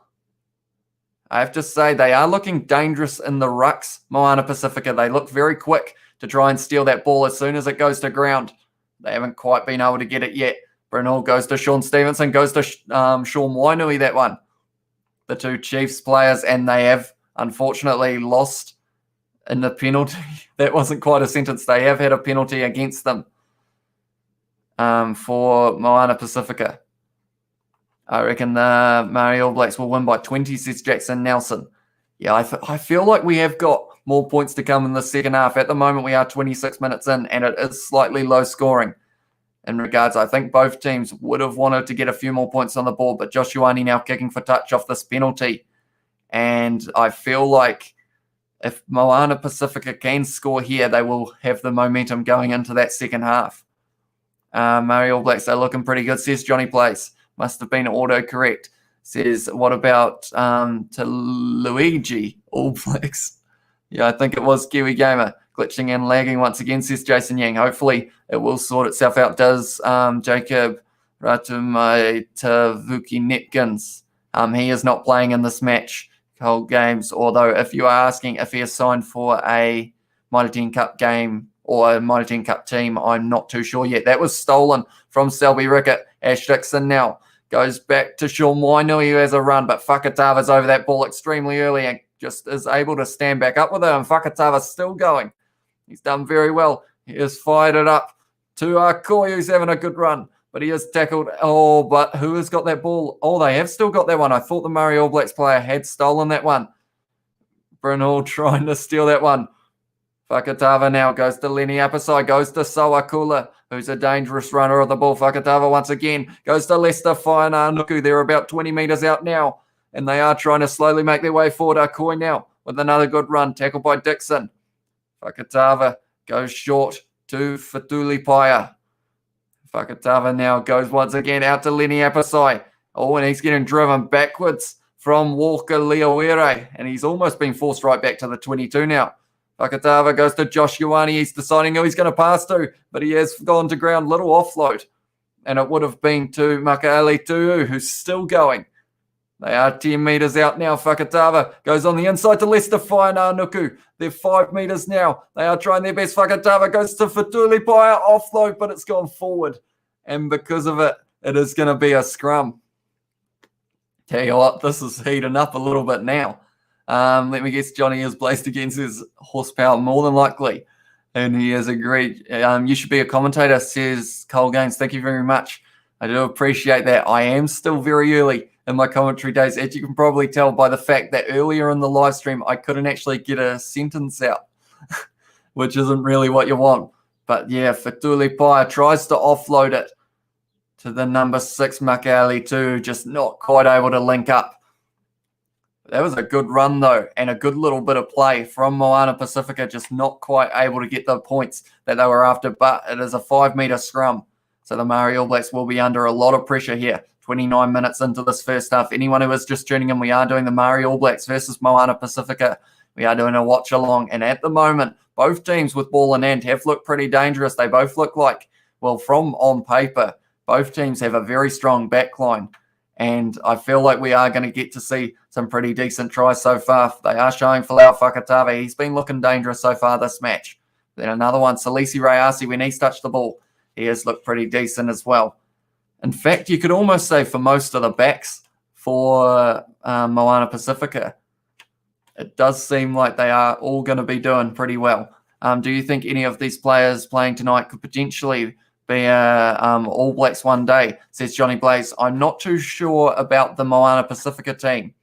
I have to say they are looking dangerous in the rucks, Moana Pacifica. They look very quick to try and steal that ball as soon as it goes to ground. They haven't quite been able to get it yet. Brynhill goes to Sean Stevenson, goes to Sean Wainui, that one. The two Chiefs players, and they have unfortunately lost in the penalty. That wasn't quite a sentence. They have had a penalty against them for Moana Pacifica. I reckon the Maori All Blacks will win by 20, says Jackson Nelson. Yeah, I feel like we have got more points to come in the second half. At the moment, we are 26 minutes in, and it is slightly low scoring. In regards, I think both teams would have wanted to get a few more points on the board, but Josh Ioane now kicking for touch off this penalty. And I feel like if Moana Pacifica can score here, they will have the momentum going into that second half. Maori All Blacks are looking pretty good, says Johnny Place. Must have been autocorrect. Says, what about to Luigi All Blacks? Yeah, I think it was Kiwi Gamer. Glitching and lagging once again, says Jason Yang. Hopefully it will sort itself out. Does Jacob Ratumai Tavuki Netkins? He is not playing in this match, whole games. Although if you are asking if he is signed for a Mitre 10 Cup game or a Mitre 10 Cup team, I'm not too sure yet. That was stolen from Selby Rickett. Ash Dixon now goes back to Sean Wainui, who has a run, but Whakatava's over that ball extremely early and just is able to stand back up with it, and Whakatava's still going. He's done very well. He has fired it up to Koi, who's having a good run, but he is tackled. Oh, but who has got that ball? Oh, they have still got that one. I thought the Maori All Blacks player had stolen that one. Brynhill trying to steal that one. Whakatava now goes to Lenny Apasai, goes to Sawakula, who's a dangerous runner of the ball. Whakatava once again goes to Lester Whainaunuku. They're about 20 metres out now, and they are trying to slowly make their way forward. Akoi now with another good run, tackled by Dixon. Whakatava goes short to Fatuli Paia. Whakatava now goes once again out to Lenny Apasai. Oh, and he's getting driven backwards from Walker Leoere, and he's almost been forced right back to the 22 now. Whakatava goes to Josh Ioane. He's deciding who he's going to pass to, but he has gone to ground. Little offload, and it would have been to Makaele Tu'u, who's still going. They are 10 metres out now. Whakatava goes on the inside to Lester Whainaunuku. They're 5 metres now. They are trying their best. Whakatava goes to Fatuli Paia. Offload, but it's gone forward. And because of it, it is going to be a scrum. Tell you what, this is heating up a little bit now. Let me guess, Johnny is placed against his horsepower more than likely. And he has agreed. You should be a commentator, says Cole Gaines. Thank you very much. I do appreciate that. I am still very early in my commentary days, as you can probably tell by the fact that earlier in the live stream, I couldn't actually get a sentence out, which isn't really what you want. But yeah, Fatuli Paia tries to offload it to the number 6, Makaele Tu'u, just not quite able to link up. That was a good run, though, and a good little bit of play from Moana Pacifica, just not quite able to get the points that they were after, but it is a 5-metre scrum. So the Maori All Blacks will be under a lot of pressure here. 29 minutes into this first half. Anyone who is just tuning in, we are doing the Maori All Blacks versus Moana Pacifica. We are doing a watch along, and at the moment, both teams with ball in hand have looked pretty dangerous. They both look like, well, from on paper, both teams have a very strong backline, and I feel like we are going to get to see some pretty decent tries so far. They are showing Folau Whakatava. He's been looking dangerous so far this match. Then another one, Salisi Rayasi, when he's touched the ball, he has looked pretty decent as well. In fact, you could almost say for most of the backs for Moana Pacifica, it does seem like they are all going to be doing pretty well. Do you think any of these players playing tonight could potentially be All Blacks one day, says Johnny Blaze? I'm not too sure about the Moana Pacifica team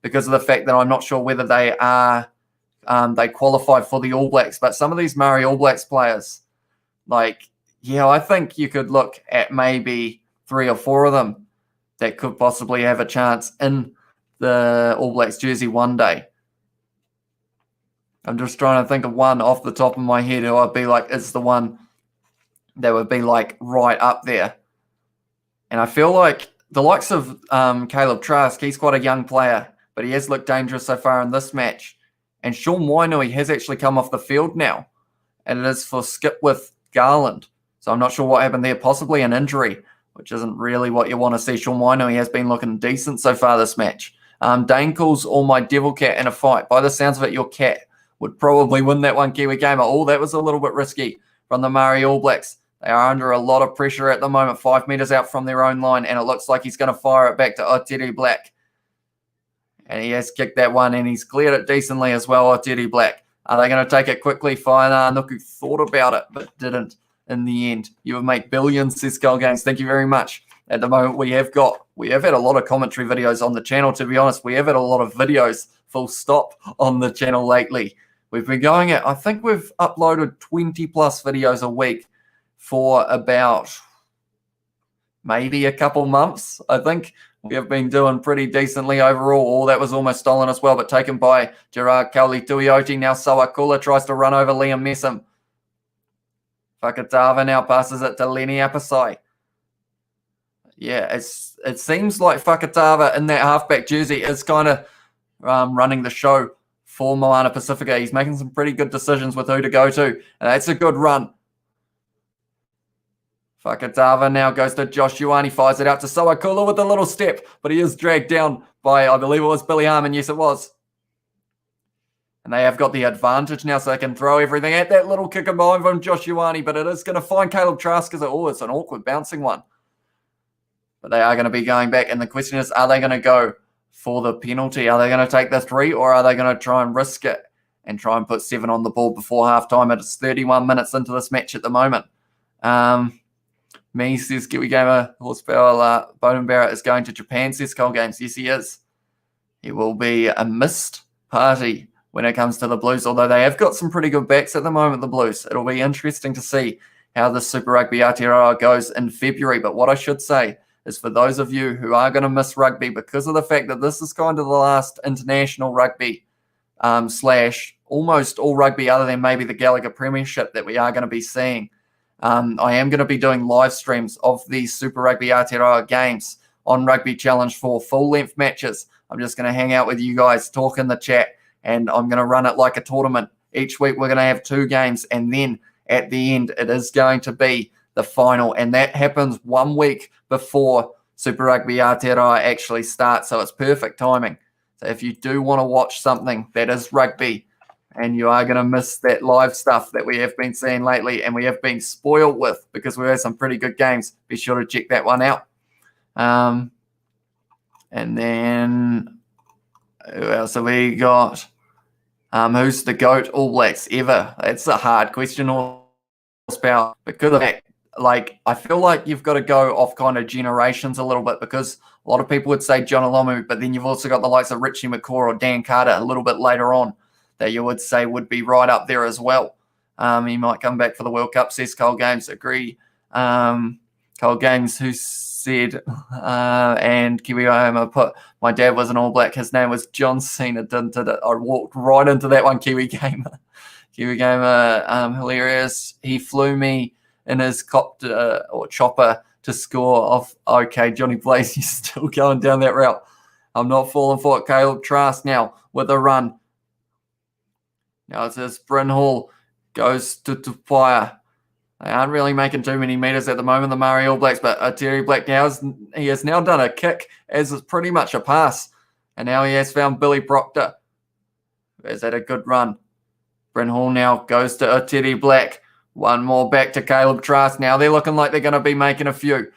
because of the fact that I'm not sure whether they are they qualify for the All Blacks. But some of these Maori All Blacks players, like, yeah, I think you could look at maybe 3 or 4 of them that could possibly have a chance in the All Blacks jersey one day. I'm just trying to think of one off the top of my head who I'd be like, is the one that would be like right up there. And I feel like the likes of Caleb Trask, he's quite a young player, but he has looked dangerous so far in this match. And Sean Wainui has actually come off the field now, and it is for Skipwith Garland. So I'm not sure what happened there, possibly an injury, which isn't really what you want to see. Sean Wainui has been looking decent so far this match. Dankles or my devil cat in a fight. By the sounds of it, your cat would probably win that one, Kiwi Gamer. Oh, that was a little bit risky from the Maori All Blacks. They are under a lot of pressure at the moment, 5 meters out from their own line, and it looks like he's going to fire it back to Oteri Black. And he has kicked that one, and he's cleared it decently as well, Oteri Black. Are they going to take it quickly? Whainā Nuku thought about it, but didn't in the end. You have made billions, says Skull Games. Thank you very much. At the moment, we have had a lot of commentary videos on the channel, to be honest. We have had a lot of videos, full stop, on the channel lately. We've been going at, I think we've uploaded 20 plus videos a week for about maybe a couple months. I think we have been doing pretty decently overall. Oh, that was almost stolen as well, but taken by Gerard Kauli Tuioti. Now Sawakula tries to run over Liam Messam. Fakatava now passes it to Lenny Apasai. Yeah, it seems like Fakatava in that halfback jersey is kind of running the show for Moana Pacifica. He's making some pretty good decisions with who to go to, and that's a good run. Fakatava now goes to Josh Ioane, fires it out to Sawakula with a little step, but he is dragged down by, I believe it was Billy Harmon. Yes, it was. And they have got the advantage now, so they can throw everything at that little kick of mine from Josh Ioane, but it is going to find Caleb Trask because it's an awkward bouncing one. But they are going to be going back, and the question is, are they going to go for the penalty? Are they going to take the 3, or are they going to try and risk it and try and put 7 on the board before halftime? It's 31 minutes into this match at the moment. Me says Kiwi Gamer, Horsepower, Bowden Barrett is going to Japan, says Skull Games. Yes, he is. He will be a missed party when it comes to the Blues, although they have got some pretty good backs at the moment, the Blues. It'll be interesting to see how the Super Rugby Aotearoa goes in February. But what I should say is, for those of you who are going to miss rugby because of the fact that this is kind of the last international rugby slash almost all rugby other than maybe the Gallagher Premiership that we are going to be seeing, I am going to be doing live streams of these Super Rugby Aotearoa games on Rugby Challenge for full-length matches. I'm just going to hang out with you guys, talk in the chat, and I'm going to run it like a tournament. Each week we're going to have 2 games, and then at the end it is going to be the final, and that happens 1 week before Super Rugby Aotearoa actually starts, so it's perfect timing. So if you do want to watch something that is rugby and you are going to miss that live stuff that we have been seeing lately and we have been spoiled with because we had some pretty good games, be sure to check that one out. And then who else have we got? Who's the GOAT All Blacks ever? That's a hard question, Horsepower, because of that. Like, I feel like you've got to go off kind of generations a little bit, because a lot of people would say John Olomu, but then you've also got the likes of Richie McCaw or Dan Carter a little bit later on that you would say would be right up there as well. He might come back for the World Cup, says Cole Games. Agree. Cole Games, who said, and Kiwi Homer put, my dad was an All Black. His name was John Cena. I walked right into that one, Kiwi Gamer. Kiwi Gamer, hilarious. He flew me in his copter or chopper to score off. Okay, Johnny Blaze, you're still going down that route. I'm not falling for it. Caleb Trask now with a run. Now it's this Bryn Hall goes to Tupaia. They aren't really making too many meters at the moment, the Maori All Blacks, but Terry Black he has now done a kick as is pretty much a pass. And now he has found Billy Proctor. Is that a good run? Bryn Hall now goes to Terry Black. One more back to Caleb Trask. Now they're looking like they're going to be making a few.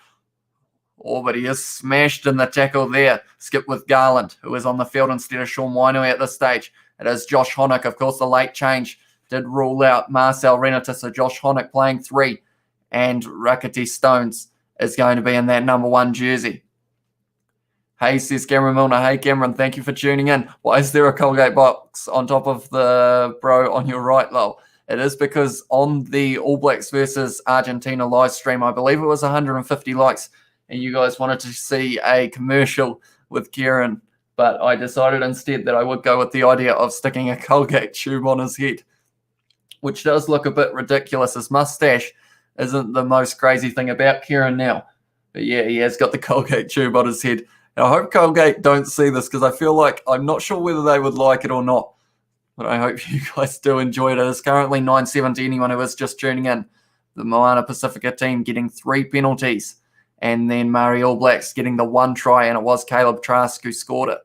Oh, but he is smashed in the tackle there. Skip with Garland, who is on the field instead of Sean Wainui at this stage. It is Josh Honock. Of course, the late change did rule out Marcel Renata, so Josh Honock playing 3. And Rakati Stones is going to be in that number 1 jersey. Hey, says Cameron Milner. Hey, Cameron, thank you for tuning in. Why is there a Colgate box on top of the bro on your right, lol? It is because on the All Blacks versus Argentina live stream, I believe it was 150 likes, and you guys wanted to see a commercial with Kieran, but I decided instead that I would go with the idea of sticking a Colgate tube on his head, which does look a bit ridiculous. His mustache isn't the most crazy thing about Kieran now, but yeah, he has got the Colgate tube on his head. And I hope Colgate don't see this, because I feel like I'm not sure whether they would like it or not. But I hope you guys do enjoy it. It is currently 9-7 to anyone who is just tuning in. The Moana Pacifica team getting 3 penalties. And then Maori All Blacks getting the 1 try. And it was Caleb Trask who scored it.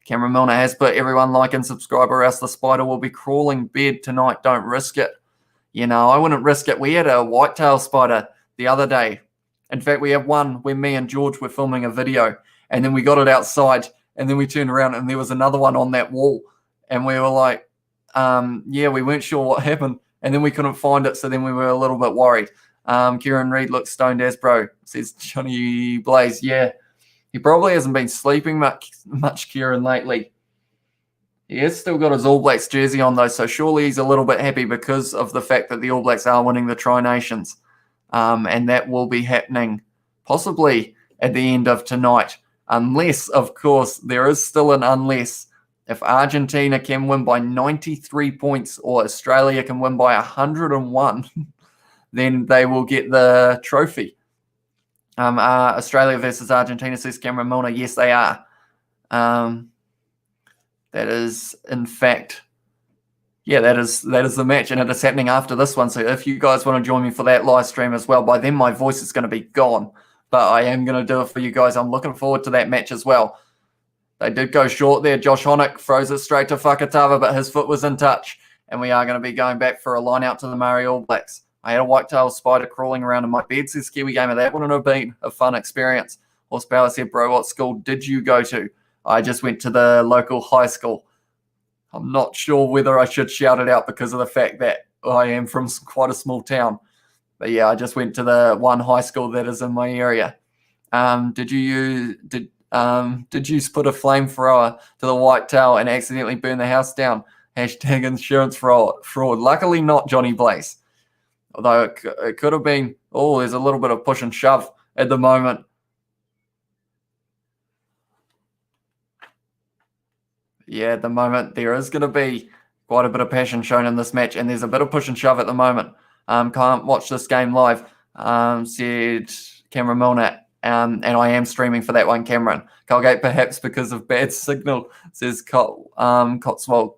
Cameron Milner has put everyone like and subscribe or else the spider will be crawling bed tonight. Don't risk it. You know, I wouldn't risk it. We had a whitetail spider the other day. In fact, we have one when me and George were filming a video and then we got it outside and then we turned around and there was another one on that wall. And we were like, yeah, we weren't sure what happened. And then we couldn't find it. So then we were a little bit worried. Kieran Reid looks stoned as bro, says Johnny Blaze. Yeah, he probably hasn't been sleeping much Kieran, lately. He has still got his All Blacks jersey on, though, so surely he's a little bit happy because of the fact that the All Blacks are winning the Tri-Nations. And that will be happening possibly at the end of tonight. Unless, of course, there is still an unless. If Argentina can win by 93 points or Australia can win by 101, then they will get the trophy. Australia versus Argentina, says Cameron Milner. Yes, they are. That is, in fact, yeah, that is the match, and it is happening after this one. So if you guys want to join me for that live stream as well, by then my voice is going to be gone. But I am going to do it for you guys. I'm looking forward to that match as well. They did go short there. Josh Honeck froze it straight to Fakatava, but his foot was in touch. And we are going to be going back for a line out to the Maori All Blacks. I had a whitetail spider crawling around in my bed, says Kiwi Gamer. That wouldn't have been a fun experience. Horsepower said, bro, what school did you go to? I just went to the local high school. I'm not sure whether I should shout it out because of the fact that I am from quite a small town. But yeah, I just went to the one high school that is in my area. Did you put a flamethrower to the whitetail and accidentally burn the house down? Hashtag insurance fraud. Luckily not, Johnny Blaze. Although it could have been, there's a little bit of push and shove at the moment. Yeah, at the moment, there is going to be quite a bit of passion shown in this match, and there's a bit of push and shove at the moment. Can't watch this game live, said Cameron Milner, and I am streaming for that one, Cameron. Colgate, perhaps because of bad signal, says Cotswold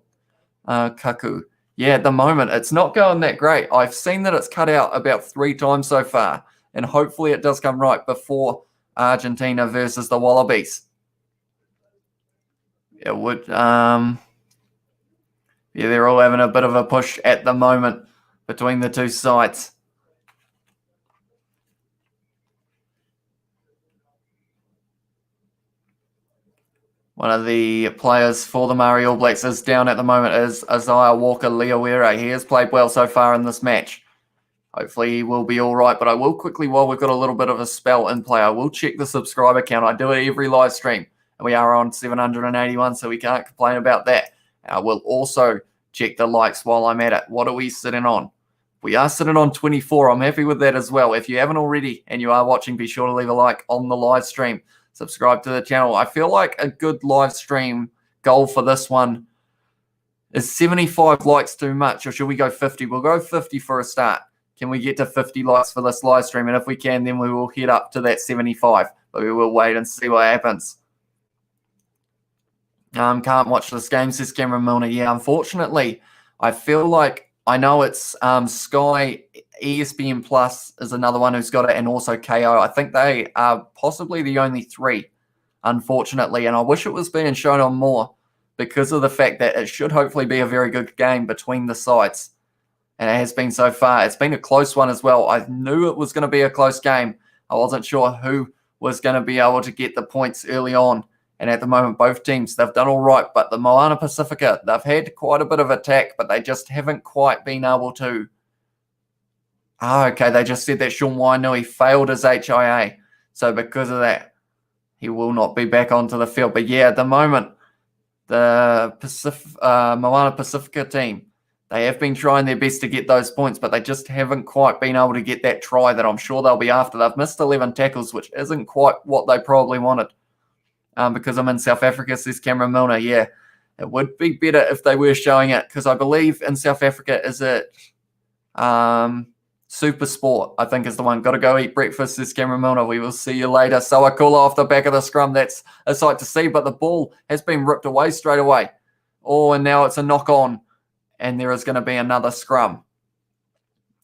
Kaku. Yeah, at the moment, it's not going that great. I've seen that it's cut out about 3 times so far, and hopefully it does come right before Argentina versus the Wallabies. It would, yeah, they're all having a bit of a push at the moment between the two sides. One of the players for the Maori All Blacks is down at the moment is Isaiah Walker-Leawera. He has played well so far in this match. Hopefully he will be all right, but I will quickly, while we've got a little bit of a spell in play, I will check the subscriber count. I do it every live stream. And we are on 781, so we can't complain about that. I will also check the likes while I'm at it. What are we sitting on? We are sitting on 24. I'm happy with that as well. If you haven't already and you are watching, be sure to leave a like on the live stream. Subscribe to the channel. I feel like a good live stream goal for this one is 75 likes too much, or should we go 50? We'll go 50 for a start. Can we get to 50 likes for this live stream? And if we can, then we will head up to that 75. But we will wait and see what happens. Can't watch this game, says Cameron Milner. Yeah, unfortunately, I feel like I know it's Sky, ESPN Plus is another one who's got it, and also KO. I think they are possibly the only 3, unfortunately, and I wish it was being shown on more because of the fact that it should hopefully be a very good game between the sides, and it has been so far. It's been a close one as well. I knew it was going to be a close game. I wasn't sure who was going to be able to get the points early on. And at the moment, both teams, they've done all right. But the Moana Pacifica, they've had quite a bit of attack, but they just haven't quite been able to. Okay, they just said that Sean Wainui failed his HIA. So because of that, he will not be back onto the field. But yeah, at the moment, the Moana Pacifica team, they have been trying their best to get those points, but they just haven't quite been able to get that try that I'm sure they'll be after. They've missed 11 tackles, which isn't quite what they probably wanted. Because I'm in South Africa, says Cameron Milner. Yeah, it would be better if they were showing it, because I believe in South Africa, is it Super Sport, I think is the one. Got to go eat breakfast, says Cameron Milner. We will see you later. Sawakula off the back of the scrum. That's a sight to see, but the ball has been ripped away straight away. And now it's a knock on, and there is going to be another scrum.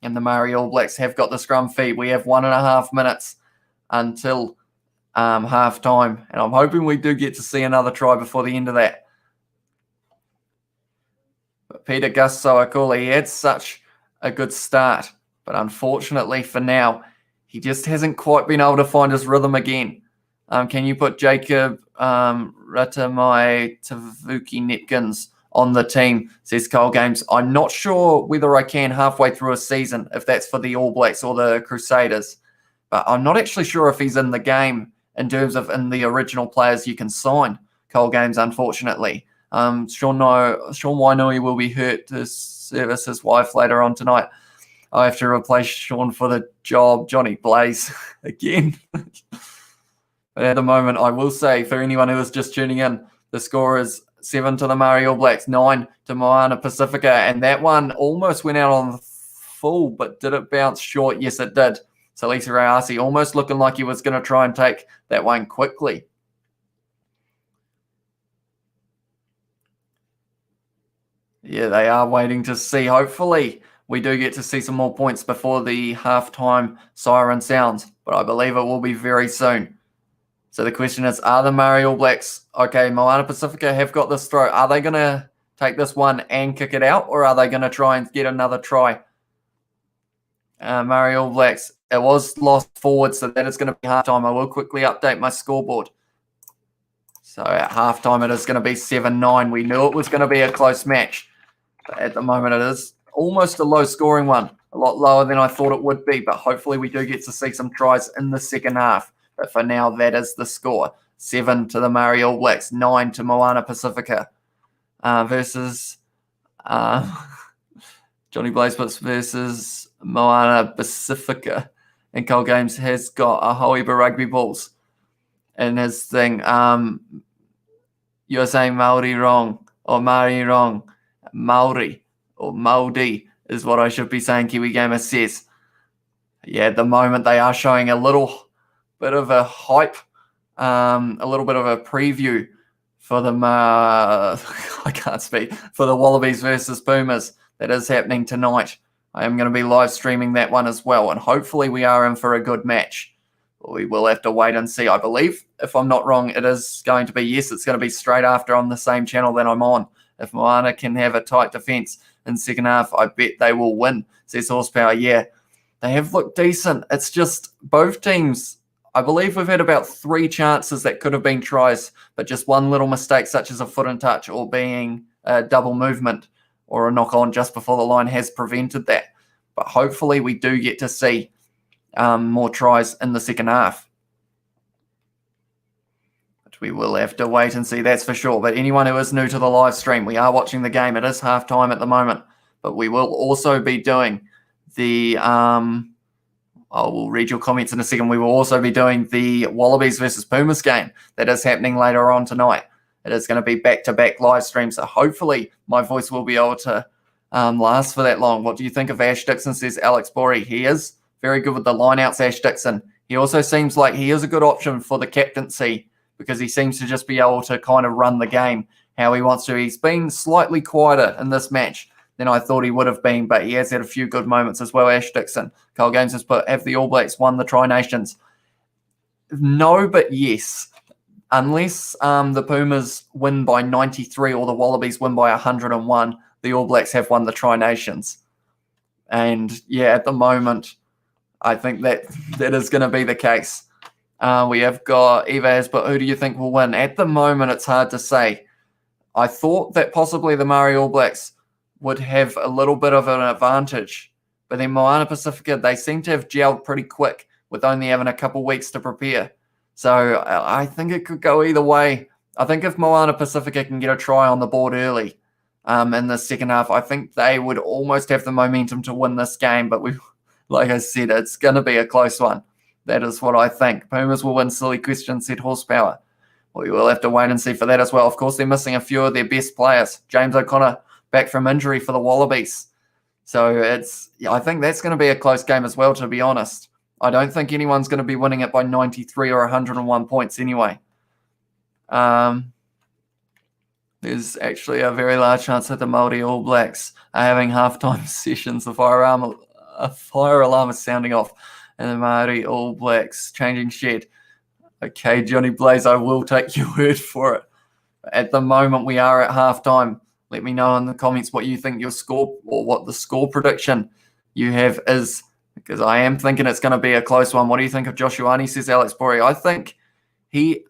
And the Maori All Blacks have got the scrum feed. We have 1.5 minutes until half time. And I'm hoping we do get to see another try before the end of that. But Peter Gusto-Akula, he had such a good start. But unfortunately for now, he just hasn't quite been able to find his rhythm again. Can you put Jacob Ratamai Tavuki Netkins on the team, says Cole Games. I'm not sure whether I can halfway through a season, if that's for the All Blacks or the Crusaders. But I'm not actually sure if he's in the game in terms of in the original players you can sign, Cole Games, unfortunately. Sean Wainui will be hurt to service his wife later on tonight. I have to replace Sean for the job. Johnny Blaze again. But at the moment, I will say, for anyone who is just tuning in, the score is 7 to the Maori All Blacks, 9 to Moana Pacifica. And that one almost went out on the full, but did it bounce short? Yes, it did. So Lisa Rayasi almost looking like he was going to try and take that one quickly. Yeah, they are waiting to see. Hopefully, we do get to see some more points before the halftime siren sounds, but I believe it will be very soon. So the question is, are the Maori All Blacks, okay, Moana Pacifica have got this throw. Are they going to take this one and kick it out, or are they going to try and get another try? Maori All Blacks, it was lost forward, so that is going to be halftime. I will quickly update my scoreboard. So at halftime, it is going to be 7-9. We knew it was going to be a close match. But at the moment, it is almost a low-scoring one. A lot lower than I thought it would be, but hopefully we do get to see some tries in the second half. But for now, that is the score. 7 to the Maori All Blacks, 9 to Moana Pacifica versus Johnny Blazeputs versus Moana Pacifica. And Cole Games has got a Hoiba rugby balls in his thing. You're saying Maori wrong, or Maori wrong. Maori or Maori is what I should be saying, Kiwi Gamer says. Yeah, at the moment they are showing a little bit of a hype, a little bit of a preview for the I can't speak, for the Wallabies versus Pumas. That is happening tonight. I am going to be live streaming that one as well, and hopefully we are in for a good match. We will have to wait and see. I believe, if I'm not wrong, it is going to be, yes, it's going to be straight after on the same channel that I'm on. If Moana can have a tight defence in second half, I bet they will win, says Horsepower. Yeah, they have looked decent. It's just both teams, I believe we've had about 3 chances that could have been tries, but just one little mistake, such as a foot and touch or being a double movement or a knock on just before the line, has prevented that. But hopefully we do get to see more tries in the second half. But we will have to wait and see, that's for sure. But anyone who is new to the live stream, we are watching the game. It is halftime at the moment, but we will also be doing the I will read your comments in a second. We will also be doing the Wallabies versus Pumas game that is happening later on tonight. It is going to be back-to-back live streams, so hopefully my voice will be able to last for that long. What do you think of Ash Dixon, says Alex Borey. He is very good with the lineouts, Ash Dixon. He also seems like he is a good option for the captaincy because he seems to just be able to kind of run the game how he wants to. He's been slightly quieter in this match than I thought he would have been, but he has had a few good moments as well, Ash Dixon. Cole Games has put, have the All Blacks won the Tri-Nations? No, but yes. Unless the Pumas win by 93 or the Wallabies win by 101, the All Blacks have won the Tri-Nations. And yeah, at the moment, I think that is going to be the case. We have got Eva has put, who do you think will win? At the moment, it's hard to say. I thought that possibly the Maori All Blacks would have a little bit of an advantage. But then Moana Pacifica, they seem to have gelled pretty quick with only having a couple weeks to prepare. So I think it could go either way. I think if Moana Pacifica can get a try on the board early in the second half, I think they would almost have the momentum to win this game. But like I said, it's going to be a close one. That is what I think. Pumas will win, silly question, said Horsepower. We will have to wait and see for that as well. Of course, they're missing a few of their best players. James O'Connor back from injury for the Wallabies. So I think that's going to be a close game as well, to be honest. I don't think anyone's going to be winning it by 93 or 101 points anyway. There's actually a very large chance that the Maori All Blacks are having halftime sessions. The fire alarm is sounding off, and the Maori All Blacks changing shed. Okay, Johnny Blaze, I will take your word for it. At the moment, we are at halftime. Let me know in the comments what you think your score or what the score prediction you have is, because I am thinking it's going to be a close one. What do you think of Joshuani, says Alex Borey? I think he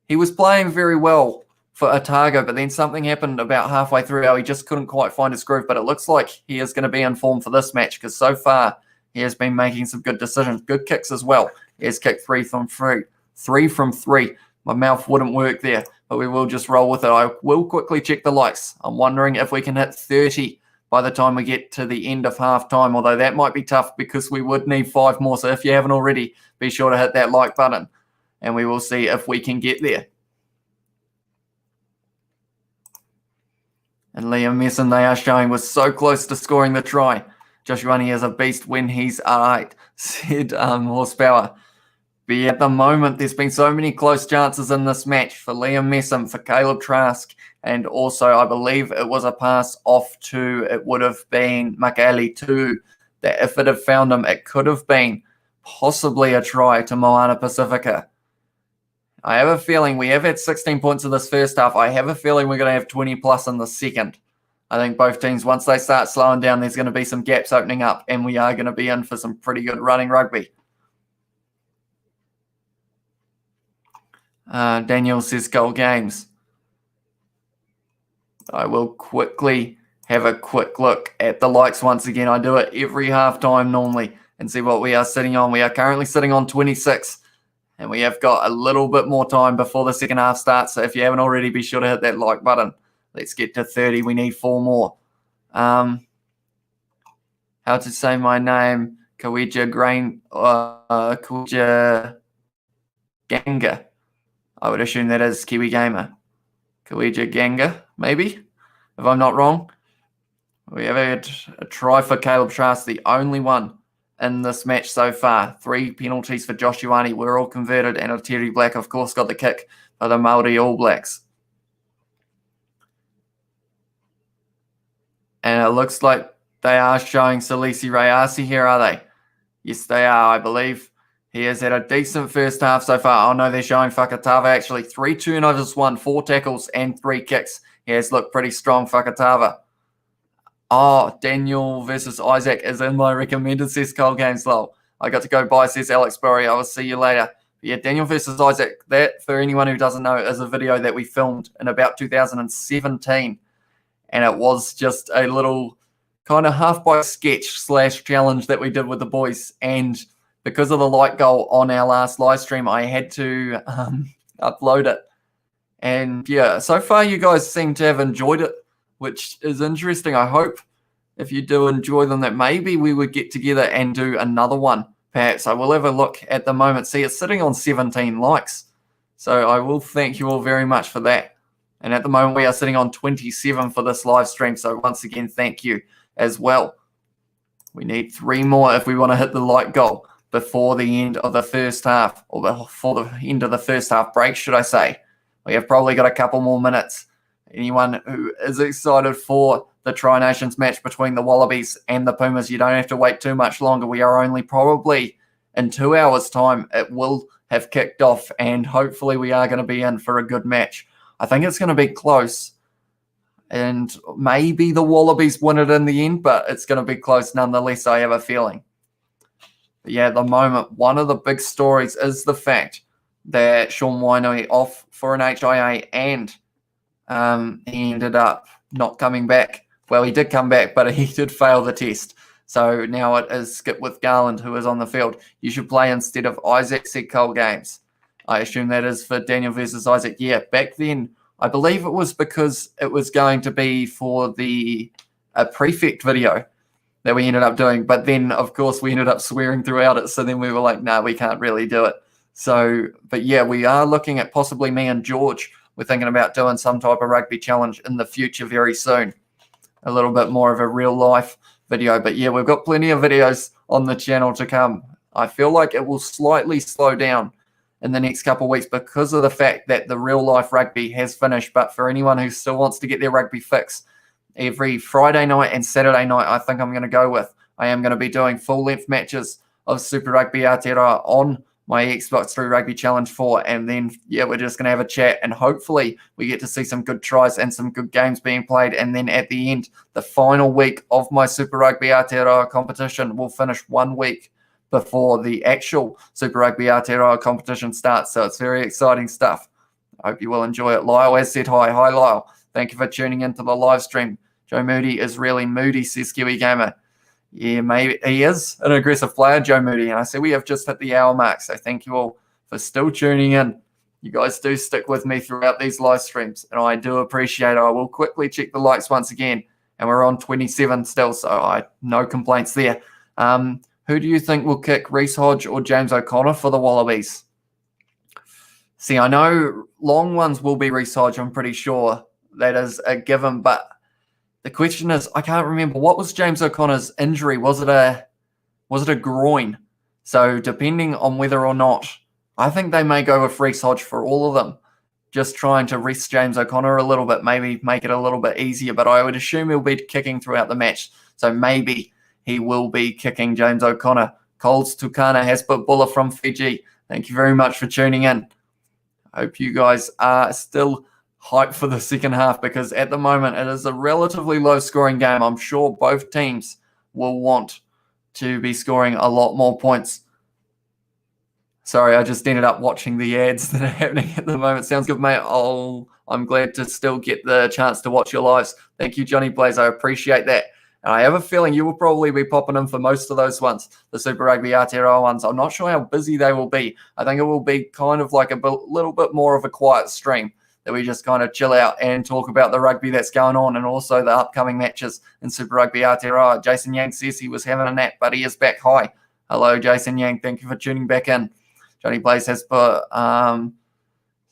was playing very well for Otago, but then something happened about halfway through how he just couldn't quite find his groove. But it looks like he is going to be in form for this match, because so far he has been making some good decisions, good kicks as well. He has kicked 3 from 3. 3 from 3. My mouth wouldn't work there, but we will just roll with it. I will quickly check the likes. I'm wondering if we can hit 30 by the time we get to the end of halftime, although that might be tough because we would need 5 more. So if you haven't already, be sure to hit that like button, and we will see if we can get there. And Liam Messon, they are showing, was so close to scoring the try. Joshuani is a beast when he's alright, said Horsepower. But at the moment, there's been so many close chances in this match for Liam Messon, for Caleb Trask, and also I believe it was a pass off to, it would have been Makali too, that if it had found him, it could have been possibly a try to Moana Pacifica. I have a feeling we have had 16 points in this first half. I have a feeling we're going to have 20 plus in the second. I think both teams, once they start slowing down, there's going to be some gaps opening up, and we are going to be in for some pretty good running rugby. Daniel says goal games. I will quickly have a quick look at the likes once again. I do it every halftime normally and see what we are sitting on. We are currently sitting on 26, and we have got a little bit more time before the second half starts. So if you haven't already, be sure to hit that like button. Let's get to 30. We need 4 more. How to say my name? Kawija Ganga. I would assume that is Kiwi Gamer. Kawija Ganga, maybe, if I'm not wrong. We have had a try for Caleb Trask, the only one in this match so far. 3 penalties for Josh Ioane were all converted, and Terry Black, of course, got the kick by the Maori All Blacks. And it looks like they are showing Salisi Rayasi here, are they? Yes, they are, I believe. He has had a decent first half so far. Oh, no, they're showing Fakatava, actually. 3 turnovers, 1, 4 tackles, and 3 kicks. He has looked pretty strong, Fakatava. Oh, Daniel versus Isaac is in my recommended, says Cole Games. Lol. I got to go by, says Alex Burry. I will see you later. But yeah, Daniel versus Isaac, that, for anyone who doesn't know, is a video that we filmed in about 2017. And it was just a little kind of half-bite sketch / challenge that we did with the boys. And because of the light goal on our last live stream, I had to upload it. And yeah, so far you guys seem to have enjoyed it, which is interesting. I hope if you do enjoy them that maybe we would get together and do another one. Perhaps I will have a look at the moment. See, it's sitting on 17 likes. So I will thank you all very much for that. And at the moment we are sitting on 27 for this live stream. So once again, thank you as well. We need 3 more if we want to hit the like goal before the end of the first half, or before the end of the first half break, should I say. We have probably got a couple more minutes. Anyone who is excited for the Tri-Nations match between the Wallabies and the Pumas, you don't have to wait too much longer. We are only probably in 2 hours' time. It will have kicked off, and hopefully we are going to be in for a good match. I think it's going to be close, and maybe the Wallabies win it in the end, but it's going to be close nonetheless, I have a feeling. But yeah, at the moment, one of the big stories is the fact that Sean Wainui off for an HIA, and he ended up not coming back. Well, he did come back, but he did fail the test. So now it is Skip with Garland who is on the field. You should play instead of Isaac, said Cole Games. I assume that is for Daniel versus Isaac. Yeah, back then, I believe it was because it was going to be for the prefect video that we ended up doing. But then, of course, we ended up swearing throughout it. So then we were like, nah, we can't really do it. So, but yeah, we are looking at possibly me and George. We're thinking about doing some type of rugby challenge in the future very soon. A little bit more of a real life video. But yeah, we've got plenty of videos on the channel to come. I feel like it will slightly slow down in the next couple of weeks because of the fact that the real life rugby has finished. But for anyone who still wants to get their rugby fix, every Friday night and Saturday night, I think I'm going to go with. I am going to be doing full-length matches of Super Rugby Aotearoa on my Xbox 3 Rugby Challenge 4. And then, yeah, we're just going to have a chat, and hopefully we get to see some good tries and some good games being played. And then at the end, the final week of my Super Rugby Aotearoa competition will finish 1 week before the actual Super Rugby Aotearoa competition starts. So it's very exciting stuff. I hope you will enjoy it. Lyle has said hi. Hi, Lyle. Thank you for tuning into the live stream. Joe Moody is really moody, says Kiwi Gamer. Yeah, maybe he is an aggressive player, Joe Moody. And I see we have just hit the hour mark. So thank you all for still tuning in. You guys do stick with me throughout these live streams, and I do appreciate it. I will quickly check the likes once again. And we're on 27 still, so no complaints there. Who do you think will kick, Reece Hodge or James O'Connor for the Wallabies? See, I know long ones will be Reece Hodge. I'm pretty sure that is a given. But the question is, I can't remember. What was James O'Connor's injury? Was it a groin? So depending on whether or not, I think they may go with Reece Hodge for all of them. Just trying to rest James O'Connor a little bit, maybe make it a little bit easier. But I would assume he'll be kicking throughout the match. So maybe he will be kicking James O'Connor. Coles Tukana has put Buller from Fiji. Thank you very much for tuning in. Hope you guys are still hyped for the second half, because at the moment it is a relatively low-scoring game. I'm sure both teams will want to be scoring a lot more points. Sorry, I just ended up watching the ads that are happening at the moment. Sounds good, mate. Oh, I'm glad to still get the chance to watch your lives. Thank you, Johnny Blaze. I appreciate that. And I have a feeling you will probably be popping in for most of those ones, the Super Rugby Aotearoa ones. I'm not sure how busy they will be. I think it will be kind of like a little bit more of a quiet stream that we just kind of chill out and talk about the rugby that's going on, and also the upcoming matches in Super Rugby Aotearoa. Jason Yang says he was having a nap, but he is back. Hi. Hello, Jason Yang. Thank you for tuning back in. Johnny Blaze has put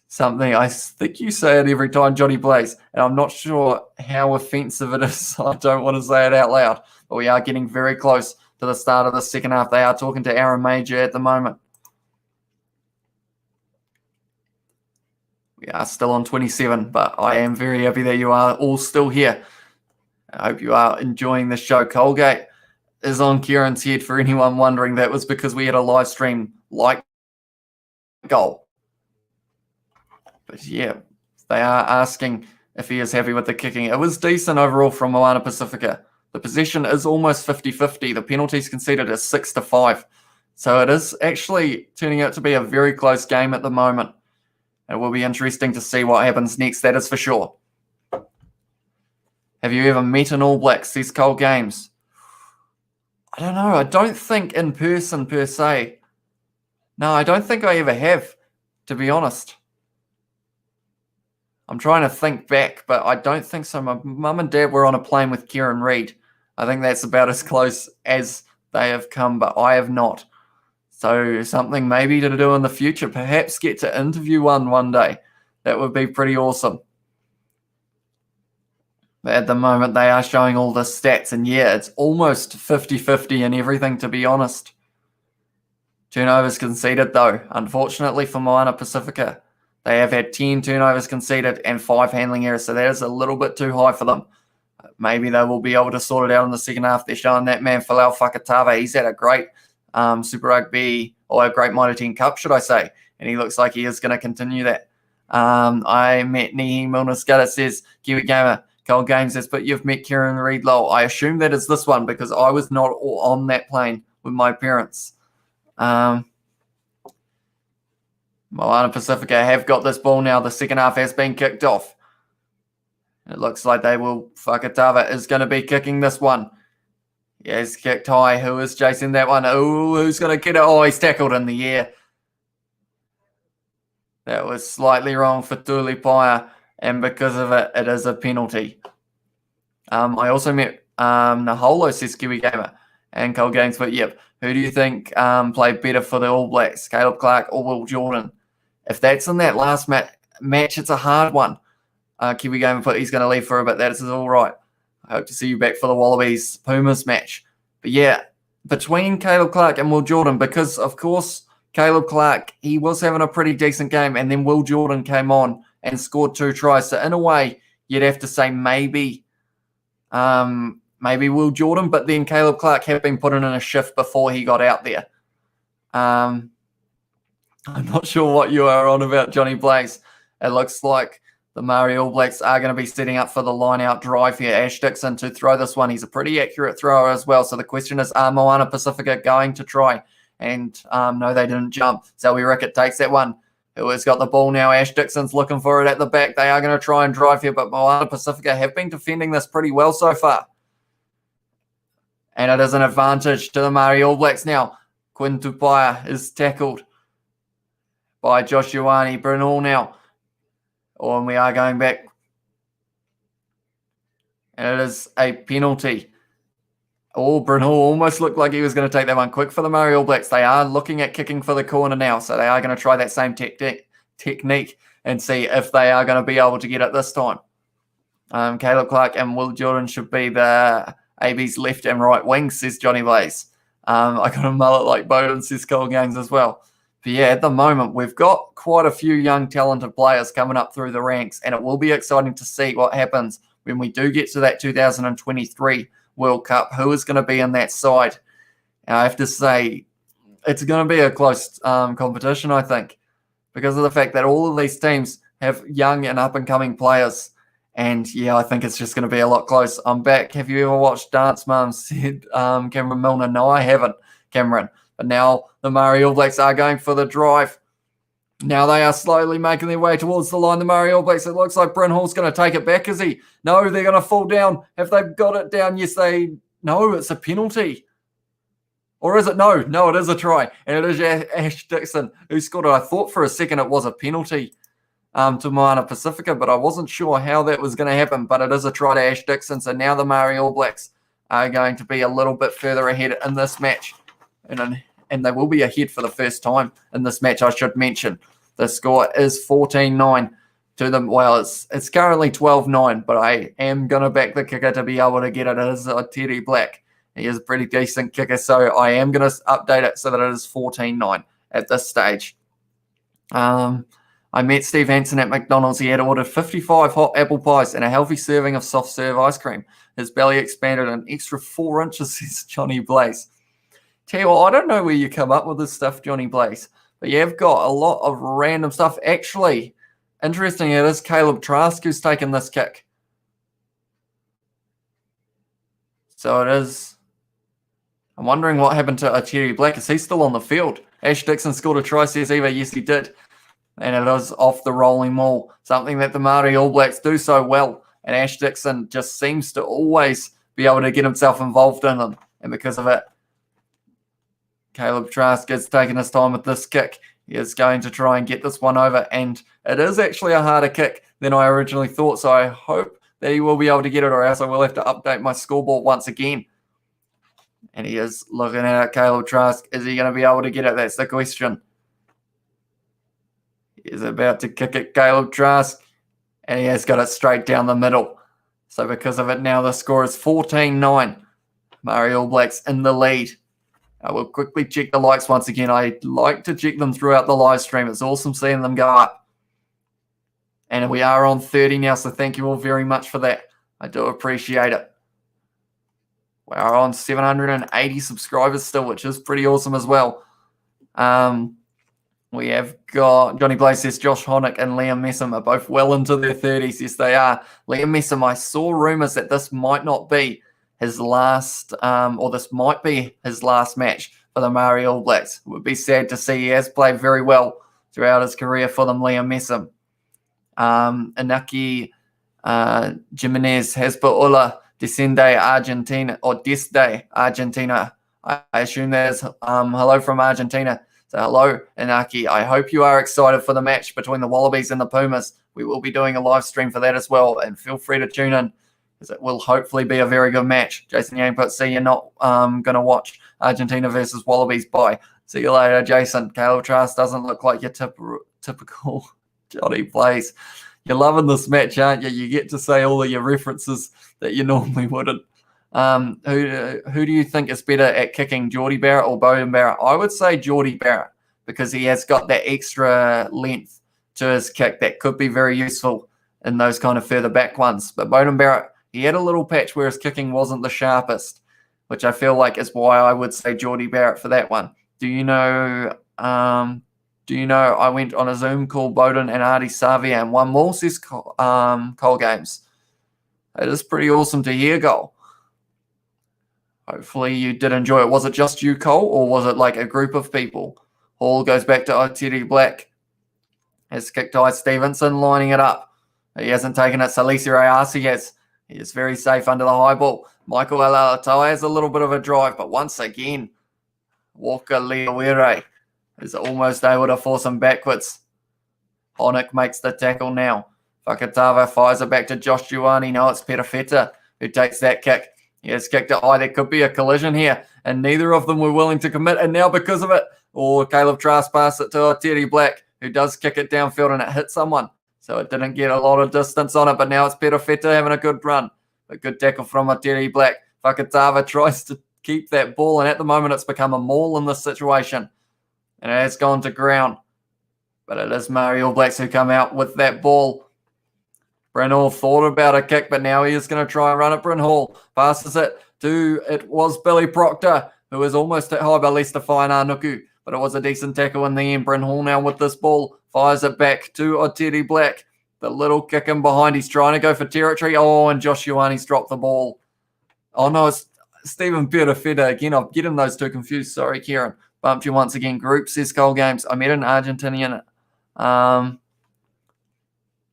something. I think you say it every time, Johnny Blaze, and I'm not sure how offensive it is. I don't want to say it out loud, but we are getting very close to the start of the second half. They are talking to Aaron Major at the moment. We are still on 27, but I am very happy that you are all still here. I hope you are enjoying the show. Colgate is on Kieran's head, for anyone wondering. That was because we had a live stream like goal. But yeah, they are asking if he is happy with the kicking. It was decent overall from Moana Pacifica. The possession is almost 50-50. The penalties conceded is 6-5. So it is actually turning out to be a very close game at the moment. It will be interesting to see what happens next, that is for sure. Have you ever met an All Blacks, these cold games? I don't know. I don't think in person per se. No, I don't think I ever have, to be honest. I'm trying to think back, but I don't think so. My mum and dad were on a plane with Kieran Reid. I think that's about as close as they have come, but I have not. So something maybe to do in the future. Perhaps get to interview one day. That would be pretty awesome. But at the moment, they are showing all the stats. And yeah, it's almost 50-50 and everything, to be honest. Turnovers conceded, though. Unfortunately for Moana Pacifica, they have had 10 turnovers conceded and 5 handling errors. So that is a little bit too high for them. Maybe they will be able to sort it out in the second half. They're showing that man, Falau Fakatava. He's had a great Super Rugby, or a great Mitre 10 Cup, should I say. And he looks like he is going to continue that. I met Nihi Milnaskata, says Kiwi Gamer. Cold Games says, but you've met Kieran Reid Lowell. I assume that is this one because I was not on that plane with my parents. Moana Pacifica have got this ball now. The second half has been kicked off. It looks like they will. Fakatava is going to be kicking this one. Yeah, he's kicked high. Who is chasing that one? Oh, who's going to get it? Oh, he's tackled in the air. That was slightly wrong for Tuli Paya, and because of it, it is a penalty. I also met Naholo, says Kiwi Gamer, and Cold Games, but yep. Who do you think played better for the All Blacks, Caleb Clark or Will Jordan? If that's in that last match, it's a hard one. Kiwi Gamer put he's going to leave for a bit. That is all right. I hope to see you back for the Wallabies Pumas match. But yeah, between Caleb Clark and Will Jordan, because of course Caleb Clark, he was having a pretty decent game, and then Will Jordan came on and scored 2 tries. So in a way, you'd have to say maybe Will Jordan, but then Caleb Clark had been putting in a shift before he got out there. I'm not sure what you are on about, Johnny Blaze. It looks like the Maori All Blacks are going to be setting up for the line-out drive here. Ash Dixon to throw this one. He's a pretty accurate thrower as well. So the question is, are Moana Pacifica going to try? And no, they didn't jump. Zoe Rickett takes that one. Who has got the ball now? Ash Dixon's looking for it at the back. They are going to try and drive here, but Moana Pacifica have been defending this pretty well so far. And it is an advantage to the Maori All Blacks now. Quinn Tupaia is tackled by Josh Ioane. Brunel now. Oh, and we are going back. And it is a penalty. Oh, Brunel almost looked like he was going to take that one quick for the Maori All Blacks. They are looking at kicking for the corner now, so they are going to try that same technique and see if they are going to be able to get it this time. Caleb Clark and Will Jordan should be the AB's left and right wings, says Johnny Blaze. I got a mullet like Bowden, says Cole Gaines as well. But yeah, at the moment, we've got quite a few young, talented players coming up through the ranks, and it will be exciting to see what happens when we do get to that 2023 World Cup. Who is going to be in that side? And I have to say, it's going to be a close competition, I think, because of the fact that all of these teams have young and up-and-coming players. And yeah, I think it's just going to be a lot close. I'm back. Have you ever watched Dance Mum? Said Cameron Milner. No, I haven't, Cameron. But now the Maori All Blacks are going for the drive. Now they are slowly making their way towards the line. The Maori All Blacks, it looks like Bryn Hall's going to take it back, is he? No, they're going to fall down. Have they got it down? Yes, they... No, it's a penalty. Or is it? No, it is a try. And it is Ash Dixon who scored it. I thought for a second it was a penalty to Moana Pacifica, but I wasn't sure how that was going to happen. But it is a try to Ash Dixon. So now the Maori All Blacks are going to be a little bit further ahead in this match. And they will be ahead for the first time in this match, I should mention. The score is 14-9 to them. Well, it's currently 12-9, but I am going to back the kicker to be able to get it. It is Terry Black. He is a pretty decent kicker, so I am going to update it so that it is 14-9 at this stage. I met Steve Hansen at McDonald's. He had ordered 55 hot apple pies and a healthy serving of soft serve ice cream. His belly expanded an extra 4 inches, says Johnny Blaze. Tell you what, I don't know where you come up with this stuff, Johnny Blaze, but you've got a lot of random stuff. Actually, interesting, it is Caleb Trask who's taken this kick. So it is. I'm wondering what happened to Terry Black. Is he still on the field? Ash Dixon scored a try, says Eva. Yes, he did. And it is off the rolling maul, something that the Maori All Blacks do so well. And Ash Dixon just seems to always be able to get himself involved in them. And because of it, Caleb Trask is taking his time with this kick. He is going to try and get this one over. And it is actually a harder kick than I originally thought. So I hope that he will be able to get it, or else I will have to update my scoreboard once again. And he is looking at it, Caleb Trask. Is he going to be able to get it? That's the question. He is about to kick it, Caleb Trask. And he has got it straight down the middle. So because of it now, the score is 14-9. Maori All Blacks in the lead. I will quickly check the likes once again. I like to check them throughout the live stream. It's awesome seeing them go up. And we are on 30 now, so thank you all very much for that. I do appreciate it. We are on 780 subscribers still, which is pretty awesome as well. We have got, Johnny Blaze says, Josh Honick and Liam Messam are both well into their 30s. Yes, they are. Liam Messam, I saw rumours that this might not be his last, or this might be his last match for the Maori All Blacks. It would be sad to see. He has played very well throughout his career for them, Liam Messam. Inaki Jimenez Hezbollah Descende Argentina, or Desde Argentina. I assume that is hello from Argentina. So hello, Inaki. I hope you are excited for the match between the Wallabies and the Pumas. We will be doing a live stream for that as well, and feel free to tune in, because it will hopefully be a very good match. Jason Yang put, see, you're not going to watch Argentina versus Wallabies. Bye. See you later, Jason. Caleb Trask doesn't look like your typical Johnny Blaze. You're loving this match, aren't you? You get to say all of your references that you normally wouldn't. Who do you think is better at kicking, Geordie Barrett or Beauden Barrett? I would say Geordie Barrett, because he has got that extra length to his kick that could be very useful in those kind of further back ones. But Beauden Barrett, he had a little patch where his kicking wasn't the sharpest, which I feel like is why I would say Geordie Barrett for that one. Do you know Do you know I went on a Zoom call, Bowden and Artie Savia, and one more, says Cole Games. It is pretty awesome to hear, Goal. Hopefully you did enjoy it. Was it just you, Cole, or was it like a group of people? Hall goes back to Otiri Black. Has kicked Ty Stevenson, lining it up. He hasn't taken it. Salisi Rayasi has. He is very safe under the high ball. Michael Alatoa has a little bit of a drive, but once again, Walker Leawere is almost able to force him backwards. Honick makes the tackle now. Fakatava fires it back to Josh Giuani. No, it's Perafeta who takes that kick. He has kicked it high. There could be a collision here, and neither of them were willing to commit, and now because of it, Caleb Trask passed it to Otiri Black, who does kick it downfield, and it hit someone. So it didn't get a lot of distance on it, but now it's Perafeta having a good run. A good tackle from Otiri Black. Fakatava tries to keep that ball, and at the moment it's become a maul in this situation. And it has gone to ground. But it is Maori All Blacks who come out with that ball. Bryn Hall thought about a kick, but now he is going to try and run it. Bryn Hall passes it to, it was Billy Proctor, who was almost hit high by Lester Whainarnuku, but it was a decent tackle in the end. Bryn Hall now with this ball, fires it back to Otiri Black. The little kick in behind, he's trying to go for territory. Oh, and Josh Ioane's dropped the ball. Oh no, it's Stephen Perafeta again. I'm getting those two confused. Sorry, Kieran. Bumped you once again. Group, says Cole Games. I met an Argentinian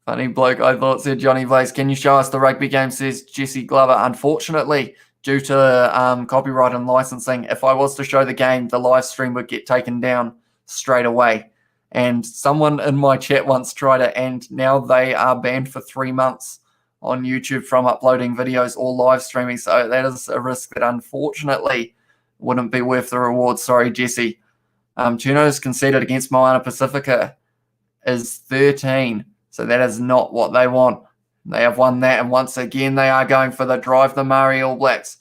funny bloke, I thought, said Johnny Blaze. Can you show us the rugby game, says Jesse Glover. Unfortunately, due to copyright and licensing, if I was to show the game, the live stream would get taken down straight away. And someone in my chat once tried it, and now they are banned for 3 months on YouTube from uploading videos or live streaming. So that is a risk that unfortunately wouldn't be worth the reward. Sorry, Jesse. Tuno's conceded against Moana Pacifica is 13. So that is not what they want. They have won that, and once again, they are going for the drive, the Maori All Blacks.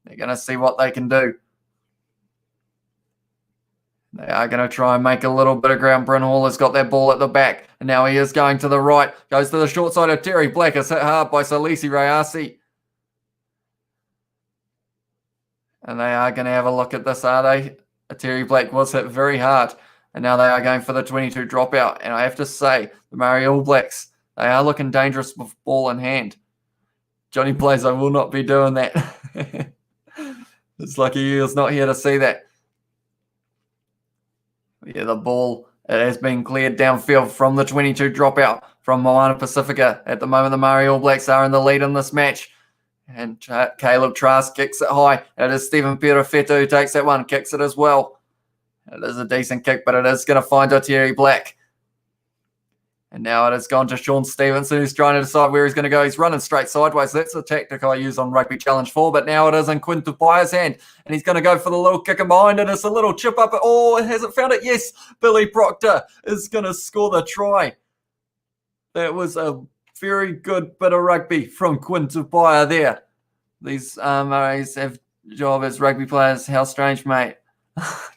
They're going to see what they can do. They are going to try and make a little bit of ground. Bryn Hall has got that ball at the back, and now he is going to the right. Goes to the short side of Terry Black. It's hit hard by Salisi Rayasi. And they are going to have a look at this, are they? Terry Black was hit very hard. And now they are going for the 22 dropout. And I have to say, the Maori All Blacks, they are looking dangerous with ball in hand. Johnny Blaze, I will not be doing that. It's lucky he was not here to see that. Yeah, the ball, it has been cleared downfield from the 22 dropout from Moana Pacifica. At the moment, the Maori All Blacks are in the lead in this match. And Caleb Trask kicks it high. It is Stephen Perafeta who takes that one, kicks it as well. It is a decent kick, but it is going to find Otiri Black. And now it has gone to Sean Stevenson, who's trying to decide where he's going to go. He's running straight sideways. That's the tactic I use on Rugby Challenge 4, but now it is in Quinn Tupaya's hand. And he's going to go for the little kick in behind it. It's a little chip up. Oh, it hasn't found it. Yes, Billy Proctor is going to score the try. That was a very good bit of rugby from Quinn Tupaya there. These Maoris have job as rugby players. How strange, mate.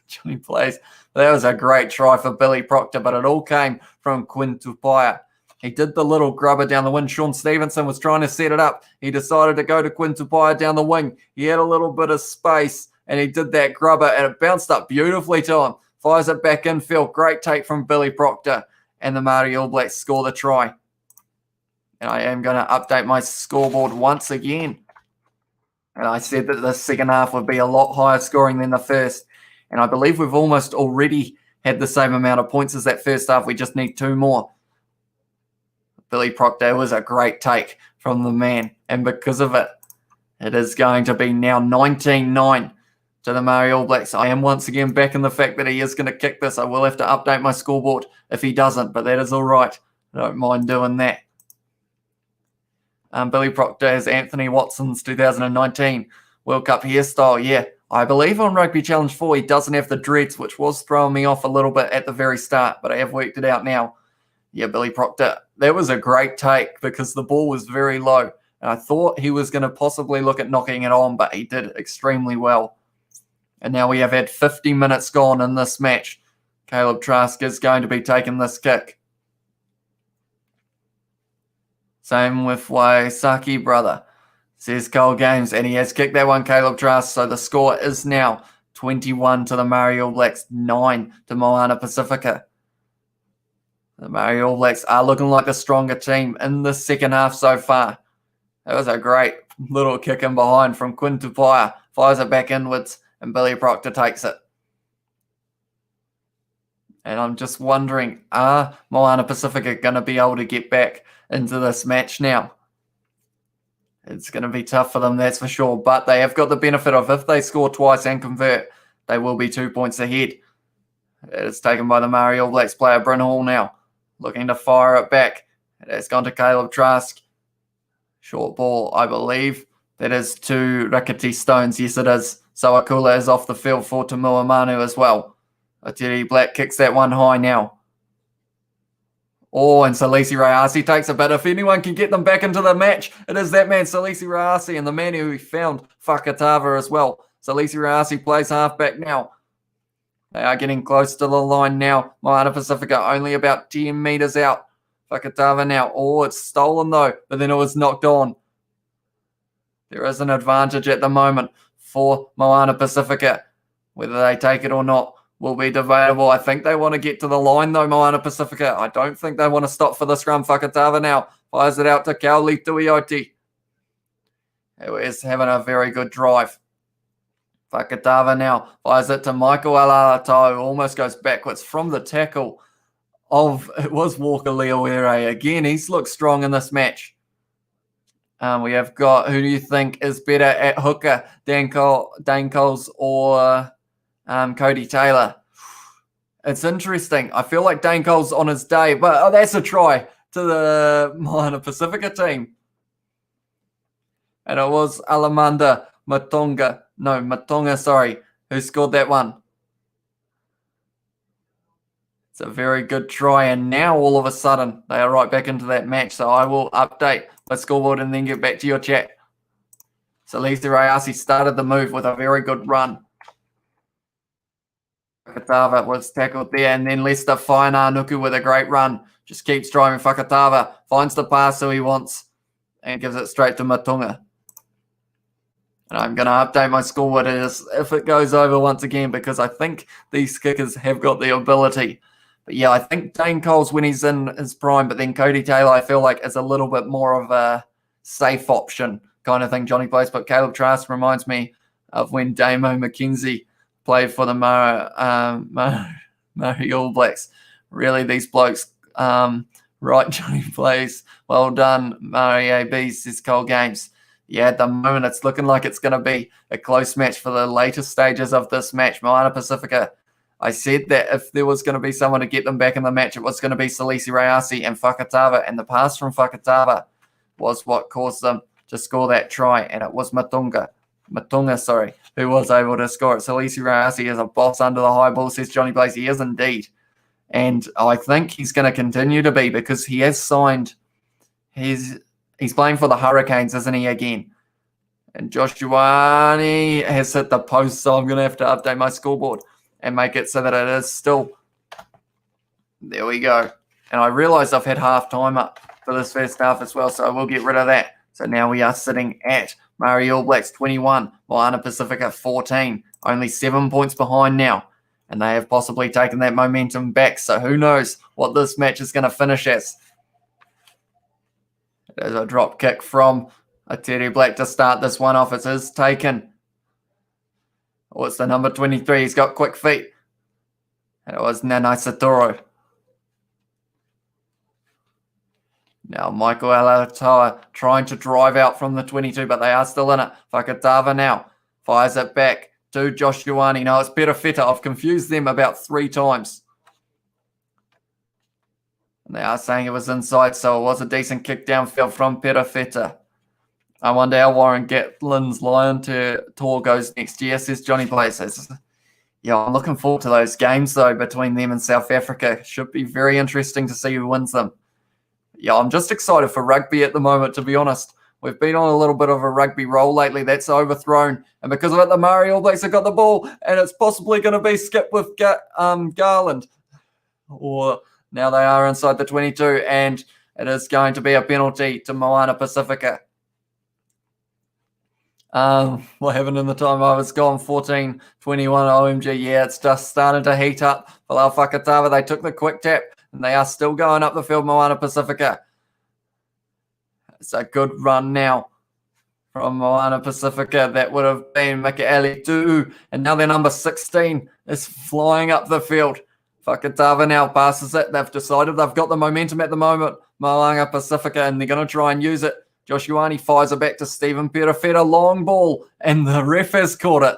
Johnny plays. That was a great try for Billy Proctor, but it all came from Quinn Tupaya. He did the little grubber down the wing. Sean Stevenson was trying to set it up. He decided to go to Quinn Tupaya down the wing. He had a little bit of space, and he did that grubber, and it bounced up beautifully to him. Fires it back infield. Great take from Billy Proctor, and the Maori All Blacks score the try. And I am going to update my scoreboard once again. And I said that the second half would be a lot higher scoring than the first. And I believe we've almost already had the same amount of points as that first half. We just need 2 more. Billy Proctor was a great take from the man. And because of it, it is going to be now 19-9 to the Maori All Blacks. I am once again back in the fact that he is going to kick this. I will have to update my scoreboard if he doesn't, but that is all right. I don't mind doing that. Billy Proctor has Anthony Watson's 2019 World Cup hairstyle. Yeah, I believe on Rugby Challenge 4 he doesn't have the dreads, which was throwing me off a little bit at the very start, but I have worked it out now. Yeah, Billy Proctor, that was a great take because the ball was very low. And I thought he was going to possibly look at knocking it on, but he did extremely well. And now we have had 50 minutes gone in this match. Caleb Trask is going to be taking this kick. Same with Waisaki, brother, says Cole Games. And he has kicked that one, Caleb Trask. So the score is now 21 to the Maori All Blacks, 9 to Moana Pacifica. The Maori All Blacks are looking like the stronger team in the second half so far. That was a great little kick in behind from Quinn Tupaia. Fires it back inwards, and Billy Proctor takes it. And I'm just wondering, are Moana Pacifica going to be able to get back into this match now? It's going to be tough for them, that's for sure. But they have got the benefit of, if they score twice and convert, they will be 2 points ahead. It's taken by the Maori All Blacks player, Bryn Hall now. Looking to fire it back. It has gone to Caleb Trask. Short ball, I believe. That is to Rakati Stones. Yes, it is. So Akula is off the field for Tamua Manu as well. Atiri Black kicks that one high now. Oh, and Salisi Rayasi takes it. But if anyone can get them back into the match, it is that man, Salisi Rayasi, and the man who found Fakatava as well. Salisi Rayasi plays halfback now. They are getting close to the line now. Moana Pacifica only about 10 metres out. Fakatava now. Oh, it's stolen though, but then it was knocked on. There is an advantage at the moment for Moana Pacifica. Whether they take it or not will be debatable. I think they want to get to the line though, Moana Pacifica. I don't think they want to stop for the scrum. Fakatava now fires it out to Kauli Tuioti, who is having a very good drive. Fakatava now fires it to Michael Alalatau, almost goes backwards from the tackle of, it was Walker Leoere again. He's looked strong in this match. We have got, who do you think is better at hooker, Dane Coles or Cody Taylor? It's interesting. I feel like Dane Cole's on his day, but that's a try to the Moana Pacifica team. And it was Alamanda Matonga, sorry, who scored that one. It's a very good try, and now all of a sudden they are right back into that match. So I will update my scoreboard and then get back to your chat. So Lisa Rayasi started the move with a very good run. Fakatava was tackled there, and then Lester Whainā-Nuku with a great run. Just keeps driving. Fakatava finds the pass who he wants and gives it straight to Matunga. And I'm going to update my scoreboard if it goes over once again, because I think these kickers have got the ability. But yeah, I think Dane Cole's when he's in his prime, but then Cody Taylor I feel like is a little bit more of a safe option kind of thing, Johnny plays. But Caleb Trask reminds me of when Damo McKenzie played for the Maori All Blacks. Really, these blokes, right, Johnny plays. Well done, Maori AB, says Cole Games. Yeah, at the moment, it's looking like it's going to be a close match for the later stages of this match. Moana Pacifica, I said that if there was going to be someone to get them back in the match, it was going to be Salisi Rayasi and Fakatava, and the pass from Fakatava was what caused them to score that try, and it was Matunga, who was able to score it. Salisi Rayasi is a boss under the high ball, says Johnny Blaze. He is indeed. And I think he's going to continue to be, because he has signed his... He's playing for the Hurricanes, isn't he, again? And Josh Ioane has hit the post, so I'm going to have to update my scoreboard and make it so that it is still. There we go. And I realise I've had half time up for this first half as well, so I will get rid of that. So now we are sitting at Maori All Blacks 21, Moana Pacifica 14. Only 7 points behind now. And they have possibly taken that momentum back. So who knows what this match is going to finish as. There's a drop kick from Atiri Black to start this one off. It is taken. Oh, it's the number 23. He's got quick feet. And it was Nanai Satoro. Now Michael Alatoa trying to drive out from the 22, but they are still in it. Fakatava now fires it back to Josh Ioane. No, it's Peter Feta. I've confused them about 3 times. And they are saying it was inside, so it was a decent kick downfield from Perafeta. I wonder how Warren Gatlin's Lion tour goes next year, says Johnny Places. Yeah, I'm looking forward to those games, though, between them and South Africa. Should be very interesting to see who wins them. Yeah, I'm just excited for rugby at the moment, to be honest. We've been on a little bit of a rugby roll lately. That's overthrown. And because of it, the Maori All Blacks have got the ball, and it's possibly going to be skipped with Garland. Or... Now they are inside the 22, and it is going to be a penalty to Moana Pacifica. What happened in the time I was gone? 14-21 OMG. Yeah, it's just starting to heat up. Palau Fakatava, they took the quick tap. And they are still going up the field, Moana Pacifica. It's a good run now from Moana Pacifica. That would have been Mikaeli Tu'u. And now their number 16 is flying up the field. Whakatava now passes it. They've decided they've got the momentum at the moment, Moana Pacifica, and they're going to try and use it. Josh Ioane fires it back to Stephen Perafeta. Long ball, and the ref has caught it.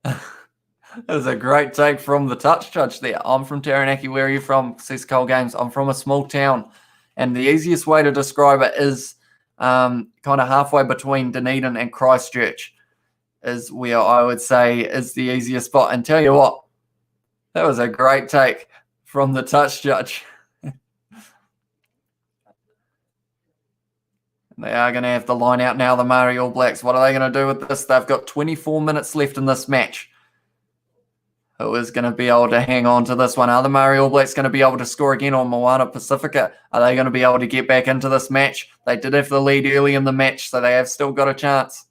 It was a great take from the touch judge there. I'm from Taranaki. Where are you from? Says Cole Games. I'm from a small town. And the easiest way to describe it is kind of halfway between Dunedin and Christchurch is where I would say is the easiest spot. And tell you what, that was a great take from the touch judge. They are going to have to line out now, the Maori All Blacks. What are they going to do with this? They've got 24 minutes left in this match. Who is going to be able to hang on to this one? Are the Maori All Blacks going to be able to score again on Moana Pacifica? Are they going to be able to get back into this match? They did have the lead early in the match, so they have still got a chance.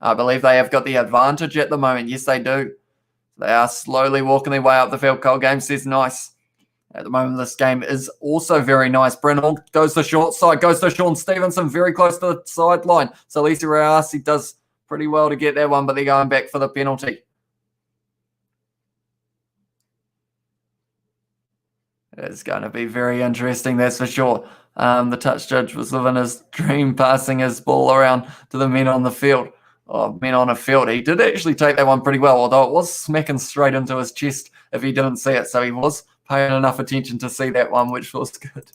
I believe they have got the advantage at the moment. Yes, they do. They are slowly walking their way up the field. Cole Game says nice. At the moment, this game is also very nice. Brynn goes to short side, goes to Sean Stevenson, very close to the sideline. So Lisa Rayasi does pretty well to get that one, but they're going back for the penalty. It's going to be very interesting, that's for sure. The touch judge was living his dream, passing his ball around to the men on the field. Men on a field. He did actually take that one pretty well, although it was smacking straight into his chest if he didn't see it. So he was paying enough attention to see that one, which was good.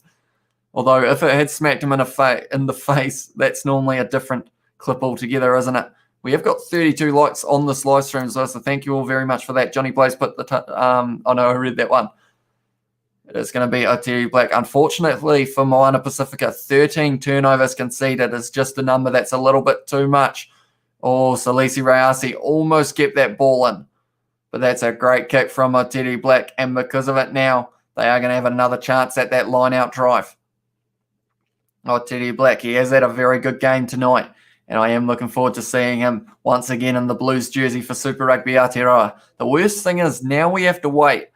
Although if it had smacked him in the face, that's normally a different clip altogether, isn't it? We have got 32 likes on this live stream, so thank you all very much for that. Johnny Blaze put the oh no, I read that one. It's going to be Oteri Black. Unfortunately for Moana Pacifica, 13 turnovers conceded is just a number that's a little bit too much. Oh, Salisi Rayasi almost kept that ball in. But that's a great kick from Oteri Black. And because of it now, they are going to have another chance at that line-out drive. Oteri Black, he has had a very good game tonight. And I am looking forward to seeing him once again in the Blues jersey for Super Rugby Aotearoa. The worst thing is now we have to wait.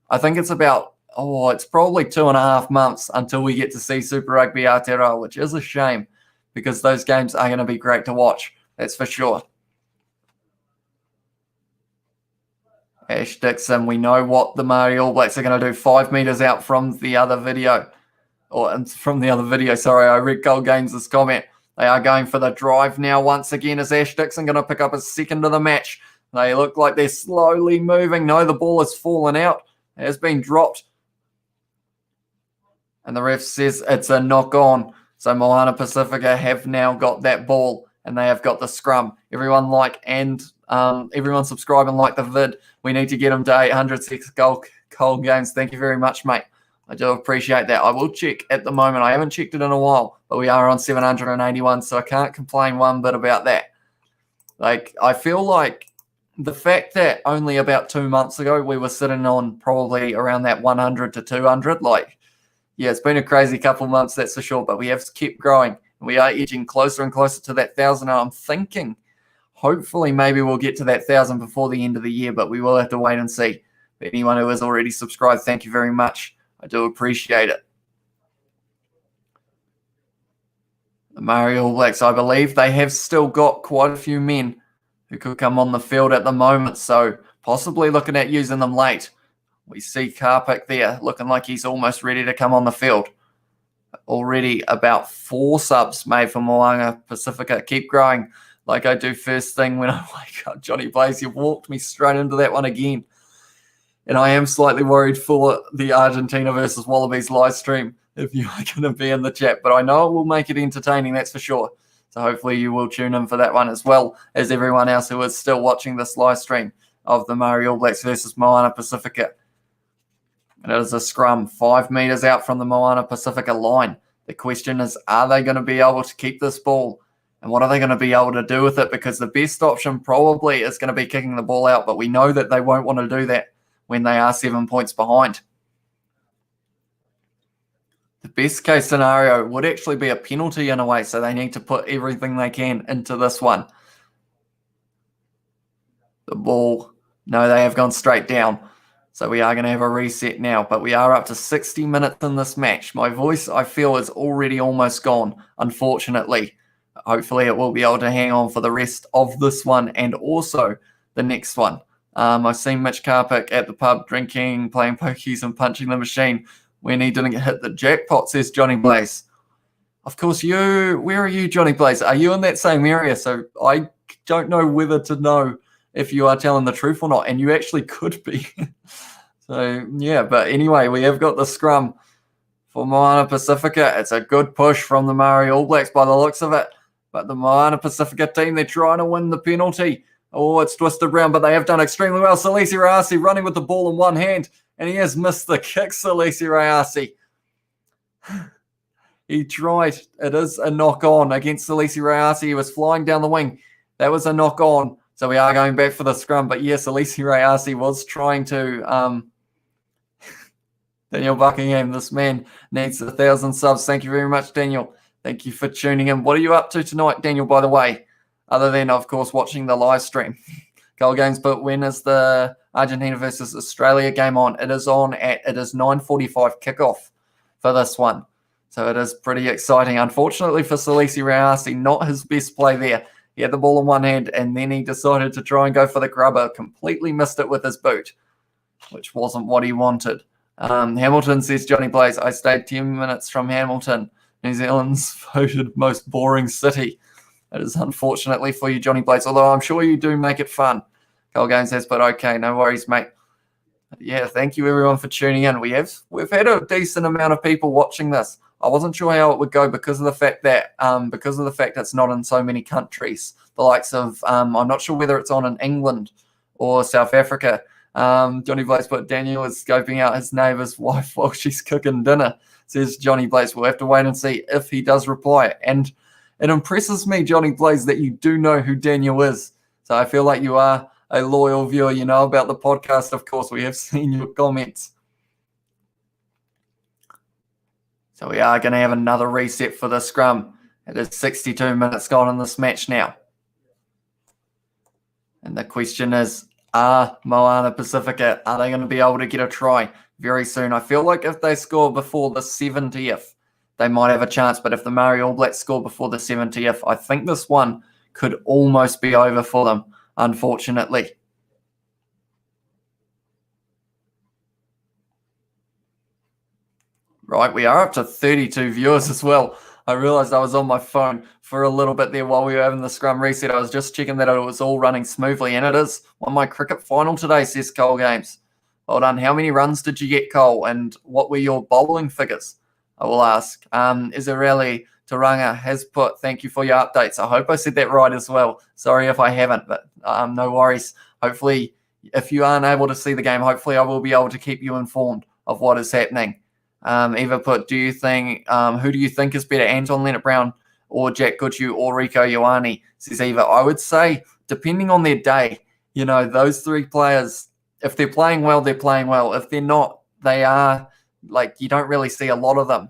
I think it's about, it's probably 2.5 months until we get to see Super Rugby Aotearoa, which is a shame because those games are going to be great to watch. That's for sure. Ash Dixon, we know what the Maori All Blacks are going to do. 5 meters out from the other video. Sorry, I read Gold Games' comment. They are going for the drive now once again. Is Ash Dixon going to pick up his second of the match? They look like they're slowly moving. No, the ball has fallen out. It has been dropped. And the ref says it's a knock on. So Moana Pacifica have now got that ball and they have got the scrum. Everyone everyone subscribe and like the vid. We need to get them to 806 Gold Games. Thank you very much, mate. I do appreciate that. I will check at the moment. I haven't checked it in a while, but we are on 781, so I can't complain one bit about that. I feel like the fact that only about 2 months ago we were sitting on probably around that 100 to 200, it's been a crazy couple of months, that's for sure, but we have kept growing. We are edging closer and closer to that 1,000. I'm thinking hopefully maybe we'll get to that 1,000 before the end of the year, but we will have to wait and see. But anyone who has already subscribed, thank you very much. I do appreciate it. The Maori All Blacks, I believe they have still got quite a few men who could come on the field at the moment, so possibly looking at using them late. We see Karpik there looking like he's almost ready to come on the field. Already about 4 subs made for Moana Pacifica. Keep growing like I do first thing when I wake up. Johnny Blaze, you've walked me straight into that one again. And I am slightly worried for the Argentina versus Wallabies live stream if you are going to be in the chat. But I know it will make it entertaining, that's for sure. So hopefully you will tune in for that one as well as everyone else who is still watching this live stream of the Maori All Blacks versus Moana Pacifica. And it is a scrum 5 meters out from the Moana Pacifica line. The question is, are they going to be able to keep this ball? And what are they going to be able to do with it? Because the best option probably is going to be kicking the ball out, but we know that they won't want to do that when they are 7 points behind. The best case scenario would actually be a penalty in a way, so they need to put everything they can into this one. The ball, no, they have gone straight down. So we are going to have a reset now, but we are up to 60 minutes in this match. My voice, I feel, is already almost gone, unfortunately. Hopefully it will be able to hang on for the rest of this one and also the next one. I've seen Mitch Carpick at the pub drinking, playing pokies and punching the machine when he didn't hit the jackpot, says Johnny Blaze. Of course, where are you, Johnny Blaze? Are you in that same area? So I don't know whether to know if you are telling the truth or not, and you actually could be. So, yeah, but anyway, we have got the scrum for Moana Pacifica. It's a good push from the Maori All Blacks by the looks of it. But the Moana Pacifica team, they're trying to win the penalty. Oh, it's twisted round, but they have done extremely well. Salesi Rayasi running with the ball in one hand, and he has missed the kick, Salesi Rayasi. He tried. It is a knock-on against Salesi Rayasi. He was flying down the wing. That was a knock-on. So we are going back for the scrum. But yes, Salesi Rayasi was trying to... Daniel Buckingham, this man needs 1,000 subs. Thank you very much, Daniel. Thank you for tuning in. What are you up to tonight, Daniel, by the way? Other than, of course, watching the live stream. Goal games, but when is the Argentina versus Australia game on? It is 9:45 kickoff for this one. So it is pretty exciting. Unfortunately for Salesi Rayasi, not his best play there. He had the ball in one hand and then he decided to try and go for the grubber. Completely missed it with his boot, which wasn't what he wanted. Hamilton says, Johnny Blaze, I stayed 10 minutes from Hamilton, New Zealand's voted most boring city. It is unfortunately for you, Johnny Blaze, although I'm sure you do make it fun. Goal Game says, but okay, no worries, mate. Yeah, thank you everyone for tuning in. We've had a decent amount of people watching this. I wasn't sure how it would go because of the fact that it's not in so many countries. The likes of I'm not sure whether it's on in England or South Africa. Johnny Blaze, but Daniel is scoping out his neighbour's wife while she's cooking dinner, says Johnny Blaze. We'll have to wait and see if he does reply. And it impresses me, Johnny Blaze, that you do know who Daniel is. So I feel like you are a loyal viewer. You know about the podcast, of course. We have seen your comments. So we are going to have another reset for the scrum. It is 62 minutes gone in this match now. And the question is, are Moana Pacifica, are they going to be able to get a try very soon? I feel like if they score before the 70th, they might have a chance. But if the Maori All Blacks score before the 70th, I think this one could almost be over for them, unfortunately. Right, we are up to 32 viewers as well. I realized I was on my phone for a little bit there while we were having the scrum reset. I was just checking that it was all running smoothly, and it is. Won my cricket final today, says Cole Games. Well done. How many runs did you get, Cole, and what were your bowling figures? I will ask. Israeli Taranga has put, thank you for your updates. I hope I said that right as well. Sorry if I haven't, but no worries. Hopefully, if you aren't able to see the game, hopefully I will be able to keep you informed of what is happening. Eva put, who do you think is better, Anton Leonard-Brown or Jack Goodhue or Rieko Ioane? Says Eva. I would say, depending on their day, those three players, if they're playing well, they're playing well. If they're not, they are, you don't really see a lot of them.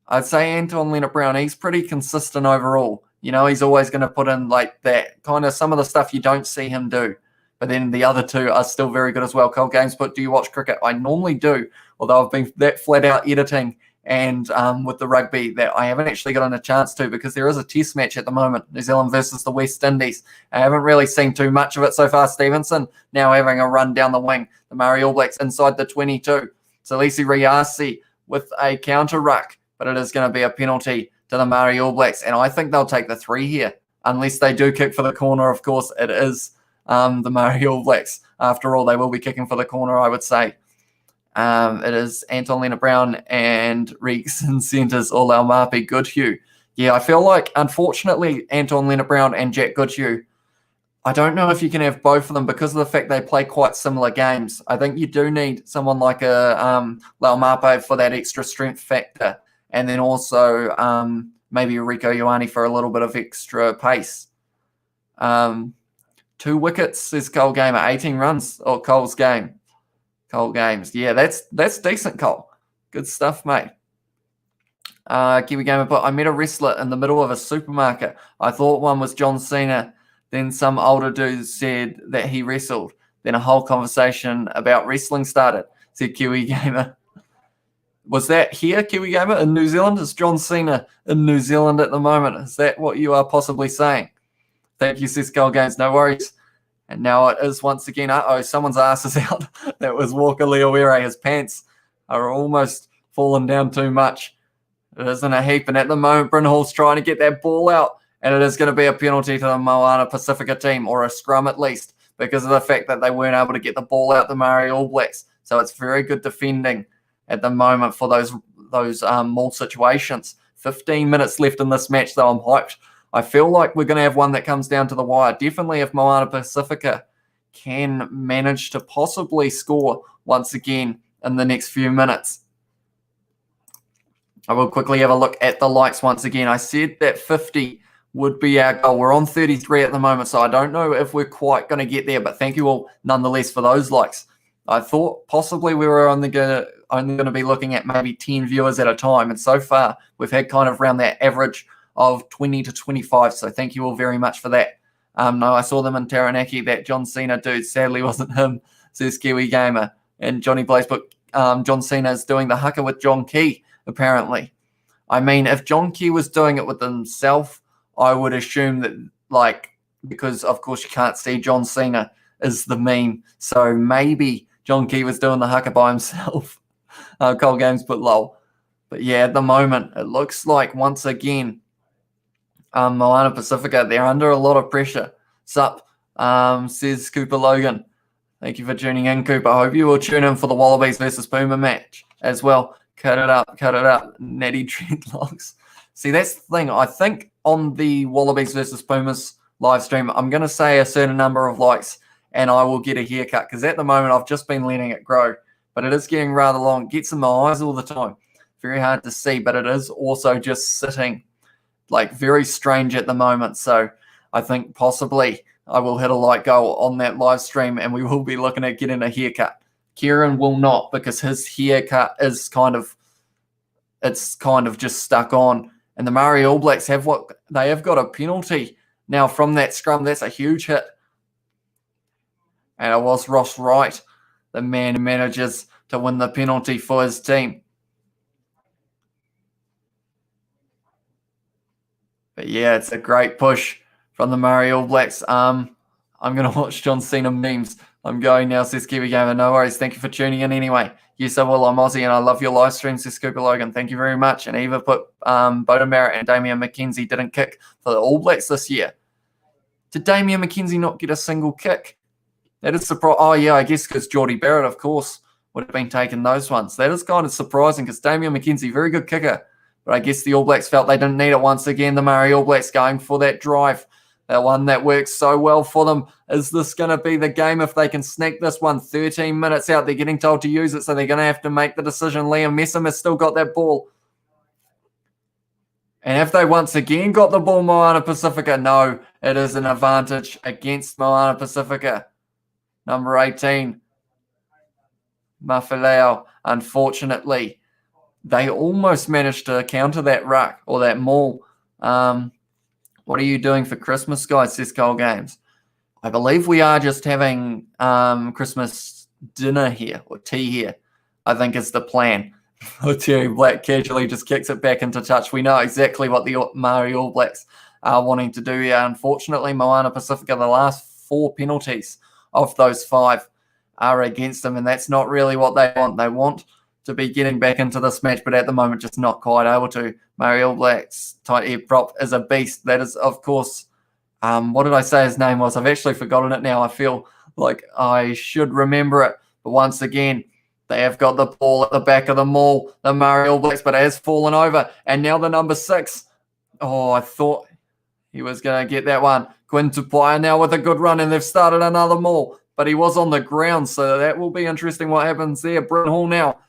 I'd say Anton Leonard-Brown, he's pretty consistent overall. He's always going to put in that kind of some of the stuff you don't see him do. But then the other two are still very good as well. Cole Games put, do you watch cricket? I normally do, although I've been that flat out editing and with the rugby that I haven't actually gotten a chance to because there is a test match at the moment, New Zealand versus the West Indies. I haven't really seen too much of it so far. Stevenson now having a run down the wing. The Maori All Blacks inside the 22. Salesi Rayasi with a counter ruck, but it is going to be a penalty to the Maori All Blacks. And I think they'll take the 3 here, unless they do kick for the corner. Of course, it is the Maori All Blacks. After all, they will be kicking for the corner, I would say. It is Anton Leonard-Brown and Reeks in centres, or Laumapi Goodhue. Yeah, I feel like, unfortunately, Anton Leonard-Brown and Jack Goodhue, I don't know if you can have both of them because of the fact they play quite similar games. I think you do need someone like a Laumapi for that extra strength factor, and then also maybe a Rieko Ioane for a little bit of extra pace. 2 wickets is Cole Gamer, 18 runs, or Cole's game. Cole Games. Yeah, that's decent, Cole. Good stuff, mate. Kiwi Gamer put, I met a wrestler in the middle of a supermarket. I thought one was John Cena. Then some older dude said that he wrestled. Then a whole conversation about wrestling started, said Kiwi Gamer. Was that here, Kiwi Gamer, in New Zealand? Is John Cena in New Zealand at the moment? Is that what you are possibly saying? Thank you, says Skull Games. No worries. And now it is once again, someone's ass is out. That was Walker Leowere. His pants are almost falling down too much. It is in a heap. And at the moment, Bryn Hall's trying to get that ball out. And it is going to be a penalty to the Moana Pacifica team, or a scrum at least, because of the fact that they weren't able to get the ball out the Maori All Blacks. So it's very good defending at the moment for those maul situations. 15 minutes left in this match, though. I'm hyped. I feel like we're going to have one that comes down to the wire. Definitely if Moana Pacifica can manage to possibly score once again in the next few minutes. I will quickly have a look at the likes once again. I said that 50 would be our goal. We're on 33 at the moment, so I don't know if we're quite going to get there, but thank you all nonetheless for those likes. I thought possibly we were only going to be looking at maybe 10 viewers at a time, and so far we've had kind of around that average of 20 to 25, so thank you all very much for that. No, I saw them in Taranaki. That John Cena dude sadly wasn't him, says Kiwi Gamer. And Johnny Blaze book, John Cena is doing the haka with John Key, apparently. I mean, if John Key was doing it with himself, I would assume that, because of course you can't see John Cena is the meme, so maybe John Key was doing the haka by himself. Cold Games put lol. But yeah, at the moment, it looks like once again, Moana Pacifica, they're under a lot of pressure. Sup, says Cooper Logan. Thank you for tuning in, Cooper. I hope you will tune in for the Wallabies versus Puma match as well. Cut it up. Natty dreadlocks. See, that's the thing. I think on the Wallabies versus Pumas live stream, I'm going to say a certain number of likes and I will get a haircut, because at the moment I've just been letting it grow, but it is getting rather long. It gets in my eyes all the time. Very hard to see, but it is also just sitting very strange at the moment. So I think possibly I will hit a like goal on that live stream and we will be looking at getting a haircut. Kieran will not, because his haircut is kind of just stuck on. And the Maori All Blacks have got a penalty now from that scrum. That's a huge hit. And it was Ross Wright, the man who manages to win the penalty for his team. But yeah, it's a great push from the Maori All Blacks. I'm going to watch John Cena memes. I'm going now, says Kiwi Gamer. No worries. Thank you for tuning in anyway. Yes, I will. I'm Aussie and I love your live stream, says Cooper Logan. Thank you very much. And Eva put Boda Merritt and Damian McKenzie didn't kick for the All Blacks this year. Did Damian McKenzie not get a single kick? That is surprising. Oh, yeah, I guess because Geordie Barrett, of course, would have been taking those ones. That is kind of surprising because Damian McKenzie, very good kicker. But I guess the All Blacks felt they didn't need it once again. The Maori All Blacks going for that drive. That one that works so well for them. Is this going to be the game if they can sneak this one? 13 minutes out. They're getting told to use it, so they're going to have to make the decision. Liam Messam has still got that ball. And if they once again got the ball, Moana Pacifica, no, it is an advantage against Moana Pacifica. Number 18, Mafileo. Unfortunately, they almost managed to counter that ruck or that maul. What are you doing for Christmas, guys, says Cold Games? I believe we are just having Christmas dinner here, or tea here, I think is the plan. Terry Black casually just kicks it back into touch. We know exactly what the Maori All Blacks are wanting to do here. Unfortunately, Moana Pacifica, the last 4 penalties of those 5 are against them, and that's not really what they want. They want to be getting back into this match, but at the moment just not quite able to. Maori All Blacks tight head prop is a beast. That is, of course, what did I say his name was? I've actually forgotten it now. I feel like I should remember it. But once again, they have got the ball at the back of the maul, the Maori All Blacks, but it has fallen over. And now the number 6. Oh, I thought he was going to get that one. Quinn Tupaia now with a good run, and they've started another maul. But he was on the ground, so that will be interesting what happens there. Bryn Hall now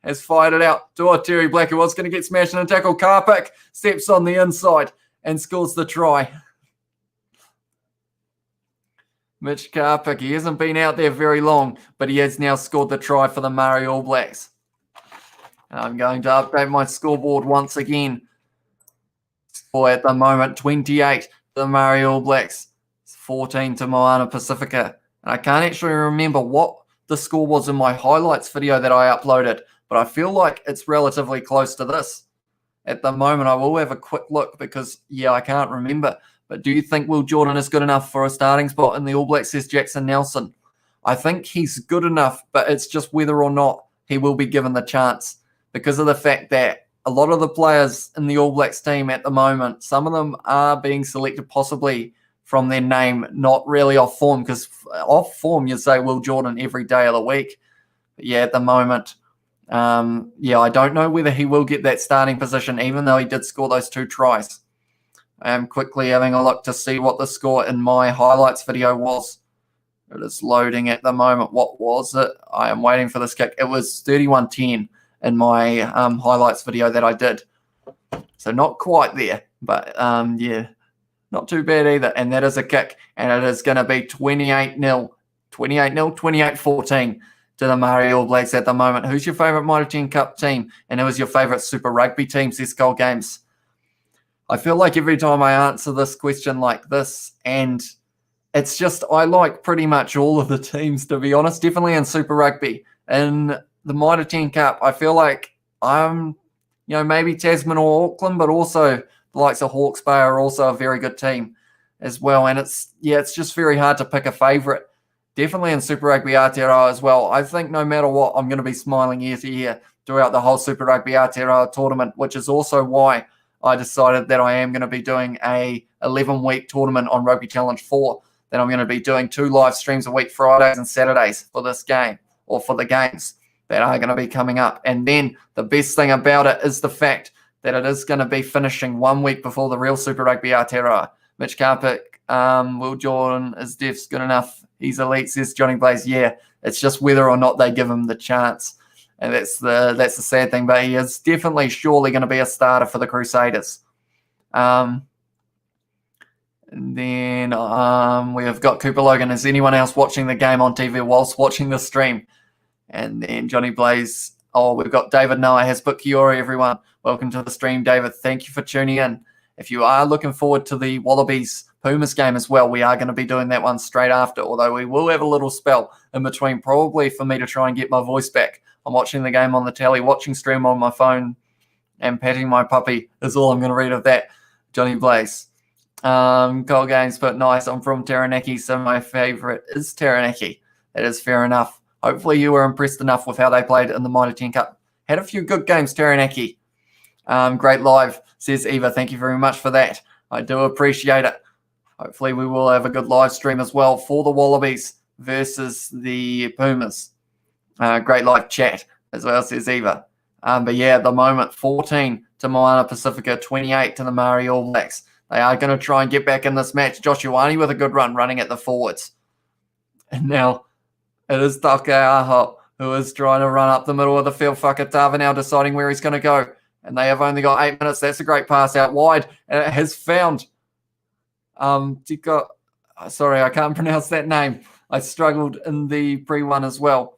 has fired it out to Terry Black, who was going to get smashed in a tackle. Karpik steps on the inside and scores the try. Mitch Karpik, he hasn't been out there very long, but he has now scored the try for the Maori All Blacks. And I'm going to update my scoreboard once again. Score at the moment, 28 to the Maori All Blacks. 14 to Moana Pacifica. And I can't actually remember what the score was in my highlights video that I uploaded, but I feel like it's relatively close to this. At the moment, I will have a quick look because, yeah, I can't remember. But do you think Will Jordan is good enough for a starting spot in the All Blacks, says Jackson Nelson? I think he's good enough, but it's just whether or not he will be given the chance because of the fact that a lot of the players in the All Blacks team at the moment, some of them are being selected possibly from their name, not really off form, because off form you say Will Jordan every day of the week. But yeah, at the moment, yeah, I don't know whether he will get that starting position, even though he did score those 2 tries. I am quickly having a look to see what the score in my highlights video was. It is loading at the moment. What was it? I am waiting for this kick. It was 31-10 in my highlights video that I did. So not quite there, but yeah, not too bad either. And that is a kick, and it is going to be 28-0, 28-14 to the Maori All Blacks at the moment. Who's your favourite Mitre 10 Cup team? And who is your favourite Super Rugby team, says Skull Games? I feel like every time I answer this question like this, and it's just I like pretty much all of the teams, to be honest, definitely in Super Rugby. In the Mitre 10 Cup, I feel like I'm, maybe Tasman or Auckland, but also the likes of Hawke's Bay are also a very good team as well. And it's just very hard to pick a favourite. Definitely in Super Rugby Aotearoa as well. I think no matter what, I'm going to be smiling ear to ear throughout the whole Super Rugby Aotearoa tournament, which is also why I decided that I am going to be doing a 11-week tournament on Rugby Challenge 4, that I'm going to be doing 2 live streams a week, Fridays and Saturdays, for this game, or for the games that are going to be coming up. And then the best thing about it is the fact that it is going to be finishing 1 week before the real Super Rugby Aotearoa. Mitch Carpick, Will Jordan is Def's good enough. He's elite, says Johnny Blaze. Yeah, it's just whether or not they give him the chance. And that's the sad thing. But he is definitely surely going to be a starter for the Crusaders. And then we have got Cooper Logan. Is anyone else watching the game on TV whilst watching the stream? And then Johnny Blaze. Oh, we've got David Noah has put Kiora, everyone. Welcome to the stream, David. Thank you for tuning in. If you are looking forward to the Wallabies Pumas game as well, we are going to be doing that one straight after, although we will have a little spell in between, probably for me to try and get my voice back. I'm watching the game on the telly, watching stream on my phone, and patting my puppy is all I'm going to read of that. Johnny Blaze. Cole Games put nice. I'm from Taranaki, so my favourite is Taranaki. That is fair enough. Hopefully you were impressed enough with how they played in the Mitre 10 Cup. Had a few good games, Taranaki. Great live, says Eva. Thank you very much for that. I do appreciate it. Hopefully we will have a good live stream as well for the Wallabies versus the Pumas. Great live chat as well, says Eva. But yeah, at the moment, 14 to Moana Pacifica, 28 to the Maori All Blacks. They are going to try and get back in this match. Josh Ioane with a good run running at the forwards. And now it is Take Aho who is trying to run up the middle of the field. Whakatava now deciding where he's going to go. And they have only got 8 minutes. That's a great pass out wide. And it has found Tico. Sorry, I can't pronounce that name. I struggled in the pre-one as well.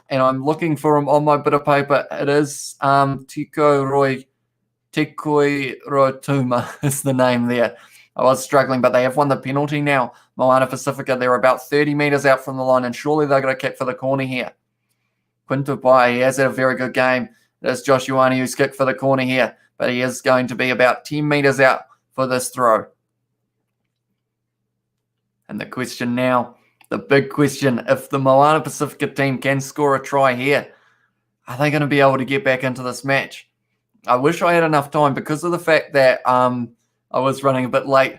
And I'm looking for him on my bit of paper. It is Tekoi Rotuma is the name there. I was struggling, but they have won the penalty now. Moana Pacifica, they're about 30 metres out from the line, and surely they're going to kick for the corner here. Quinto Pai, he has had a very good game. There's Josh Ioane who's kicked for the corner here, but he is going to be about 10 metres out for this throw. And the question now, the big question, if the Moana Pacifica team can score a try here, are they going to be able to get back into this match? I wish I had enough time because of the fact that I was running a bit late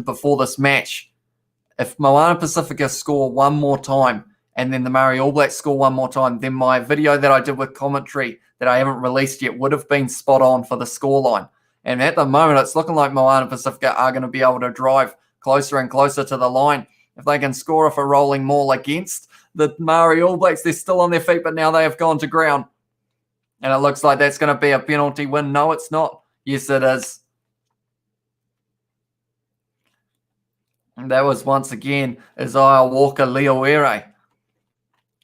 before this match. If Moana Pacifica score one more time and then the Maori All Blacks score one more time, then my video that I did with commentary that I haven't released yet would have been spot on for the scoreline. And at the moment, it's looking like Moana Pacifica are going to be able to drive closer and closer to the line. If they can score off a rolling maul against the Maori All Blacks, they're still on their feet, but now they have gone to ground. And it looks like that's going to be a penalty win. No, it's not. Yes, it is. And that was once again Isaiah Walker-Leoere.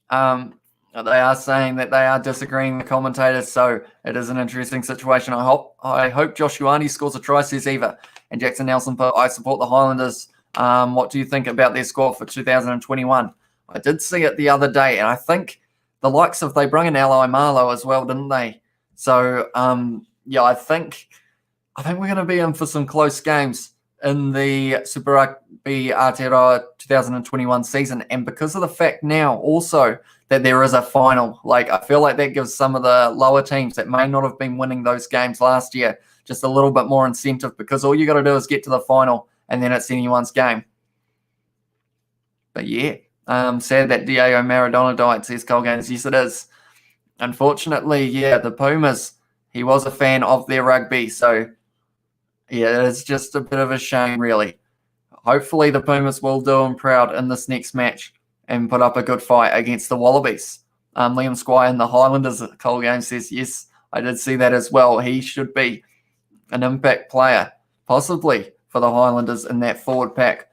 They are saying that they are disagreeing with the commentators, so it is an interesting situation. I hope Josh Ioane scores a try, says Eva. And Jackson Nelson put, I support the Highlanders What do you think about their squad for 2021? I did see it the other day, and I think the likes of, they bring in Ally Marlow as well, didn't they? So, yeah, I think we're going to be in for some close games in the Super Rugby Aotearoa 2021 season. And because of the fact now also that there is a final, like, I feel like that gives some of the lower teams that may not have been winning those games last year just a little bit more incentive, because all you got to do is get to the final and then it's anyone's game. But yeah, sad that Diego Maradona died, says Colgains. Yes, it is. Unfortunately, yeah, the Pumas, he was a fan of their rugby. So, yeah, it's just a bit of a shame, really. Hopefully the Pumas will do him proud in this next match and put up a good fight against the Wallabies. Liam Squire and the Highlanders, Colgains says, yes, I did see that as well. He should be an impact player, possibly for the Highlanders in that forward pack.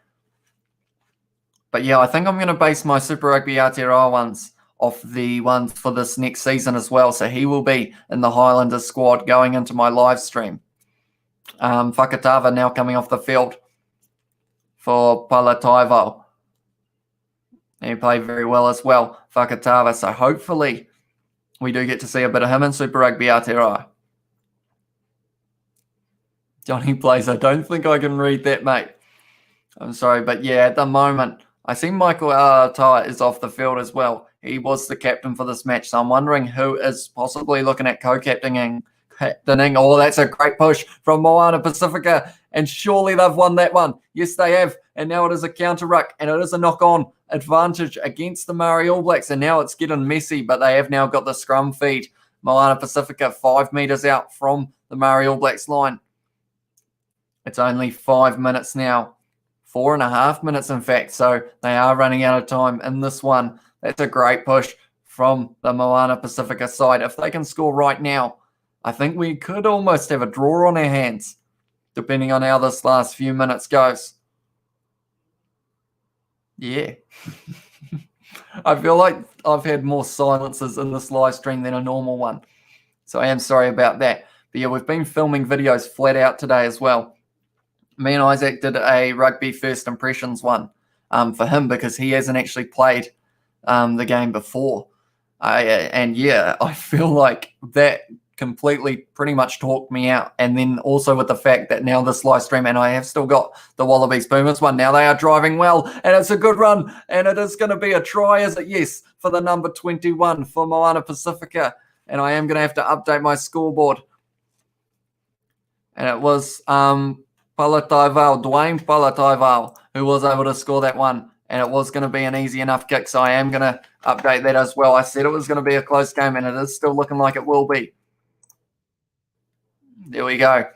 But yeah, I think I'm going to base my Super Rugby Aotearoa ones off the ones for this next season as well. So he will be in the Highlanders squad going into my live stream. Whakatava now coming off the field for Palataivo. He played very well as well, Whakatava. So hopefully we do get to see a bit of him in Super Rugby Aotearoa. Johnny plays. I don't think I can read that, mate. I'm sorry, but yeah, at the moment, I see Michael Alatawa is off the field as well. He was the captain for this match, so I'm wondering who is possibly looking at co-captaining. Oh, that's a great push from Moana Pacifica, and surely they've won that one. Yes, they have, and now it is a counter-ruck, and it is a knock-on advantage against the Maori All Blacks, and now it's getting messy, but they have now got the scrum feed. Moana Pacifica 5 metres out from the Maori All Blacks line. It's only 5 minutes now. 4.5 minutes, in fact. So they are running out of time in this one. That's a great push from the Moana Pacifica side. If they can score right now, I think we could almost have a draw on our hands, depending on how this last few minutes goes. Yeah. I feel like I've had more silences in this live stream than a normal one. So I am sorry about that. But yeah, we've been filming videos flat out today as well. Me and Isaac did a rugby first impressions one for him, because he hasn't actually played the game before. And yeah, I feel like that completely pretty much talked me out. And then also with the fact that now this live stream, and I have still got the Wallabies Pumas one. Now they are driving well, and it's a good run. And it is going to be a try, is it? Yes, for the number 21 for Moana Pacifica. And I am going to have to update my scoreboard. And it was Dwayne Palataival, who was able to score that one. And it was going to be an easy enough kick, so I am going to update that as well. I said it was going to be a close game, and it is still looking like it will be. There we go.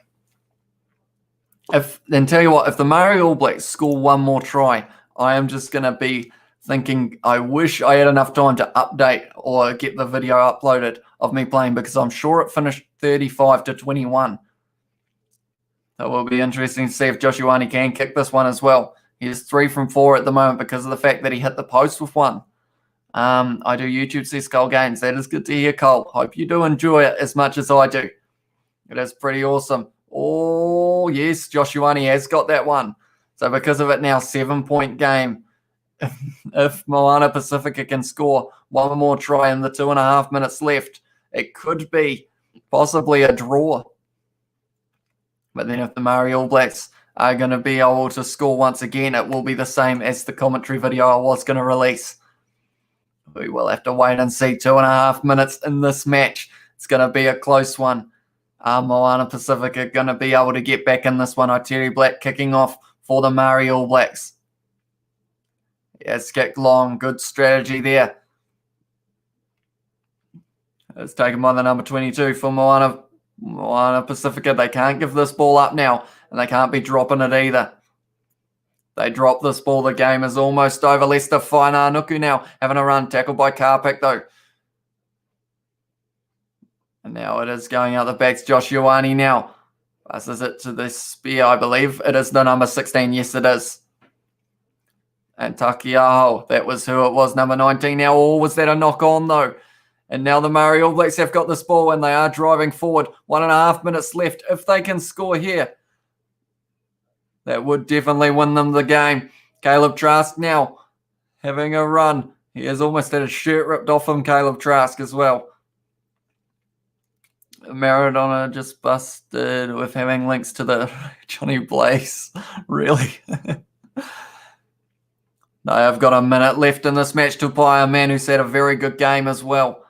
Then tell you what, if the Maori All Blacks score one more try, I am just going to be thinking, I wish I had enough time to update or get the video uploaded of me playing, because I'm sure it finished 35-21. So it will be interesting to see if Joshuani can kick this one as well. He's 3 from 4 at the moment because of the fact that he hit the post with one. I do YouTube, says Cole Gaines. That is good to hear, Cole. Hope you do enjoy it as much as I do. It is pretty awesome. Oh, yes, Joshuani has got that one. So because of it now, 7-point game. If Moana Pacifica can score one more try in the 2.5 minutes left, it could be possibly a draw. But then if the Maori All Blacks are going to be able to score once again, it will be the same as the commentary video I was going to release. We will have to wait and see. 2.5 minutes in this match. It's going to be a close one. Moana Pacifica going to be able to get back in this one. Terry Black kicking off for the Maori All Blacks. Yes, kicked long. Good strategy there. It's taken by the number 22 for Moana Pacifica. They can't give this ball up now, and they can't be dropping it either. They drop this ball. The game is almost over. Lester Whainānuku now having a run. Tackled by Karpik, though. And now it is going out the backs. Josh Ioane now. Passes it to the spear, I believe. It is the number 16. Yes, it is. And Takiaho. That was who it was, number 19. Now, was that a knock on, though? And now the Maori All Blacks have got this ball, and they are driving forward. 1.5 minutes left. If they can score here, That would definitely win them the game. Caleb Trask now having a run. He has almost had his shirt ripped off him, Caleb Trask, as well. Maradona just busted with having links to the Johnny Blaze. Really? No, I've got a minute left in this match to buy a man who's had a very good game as well.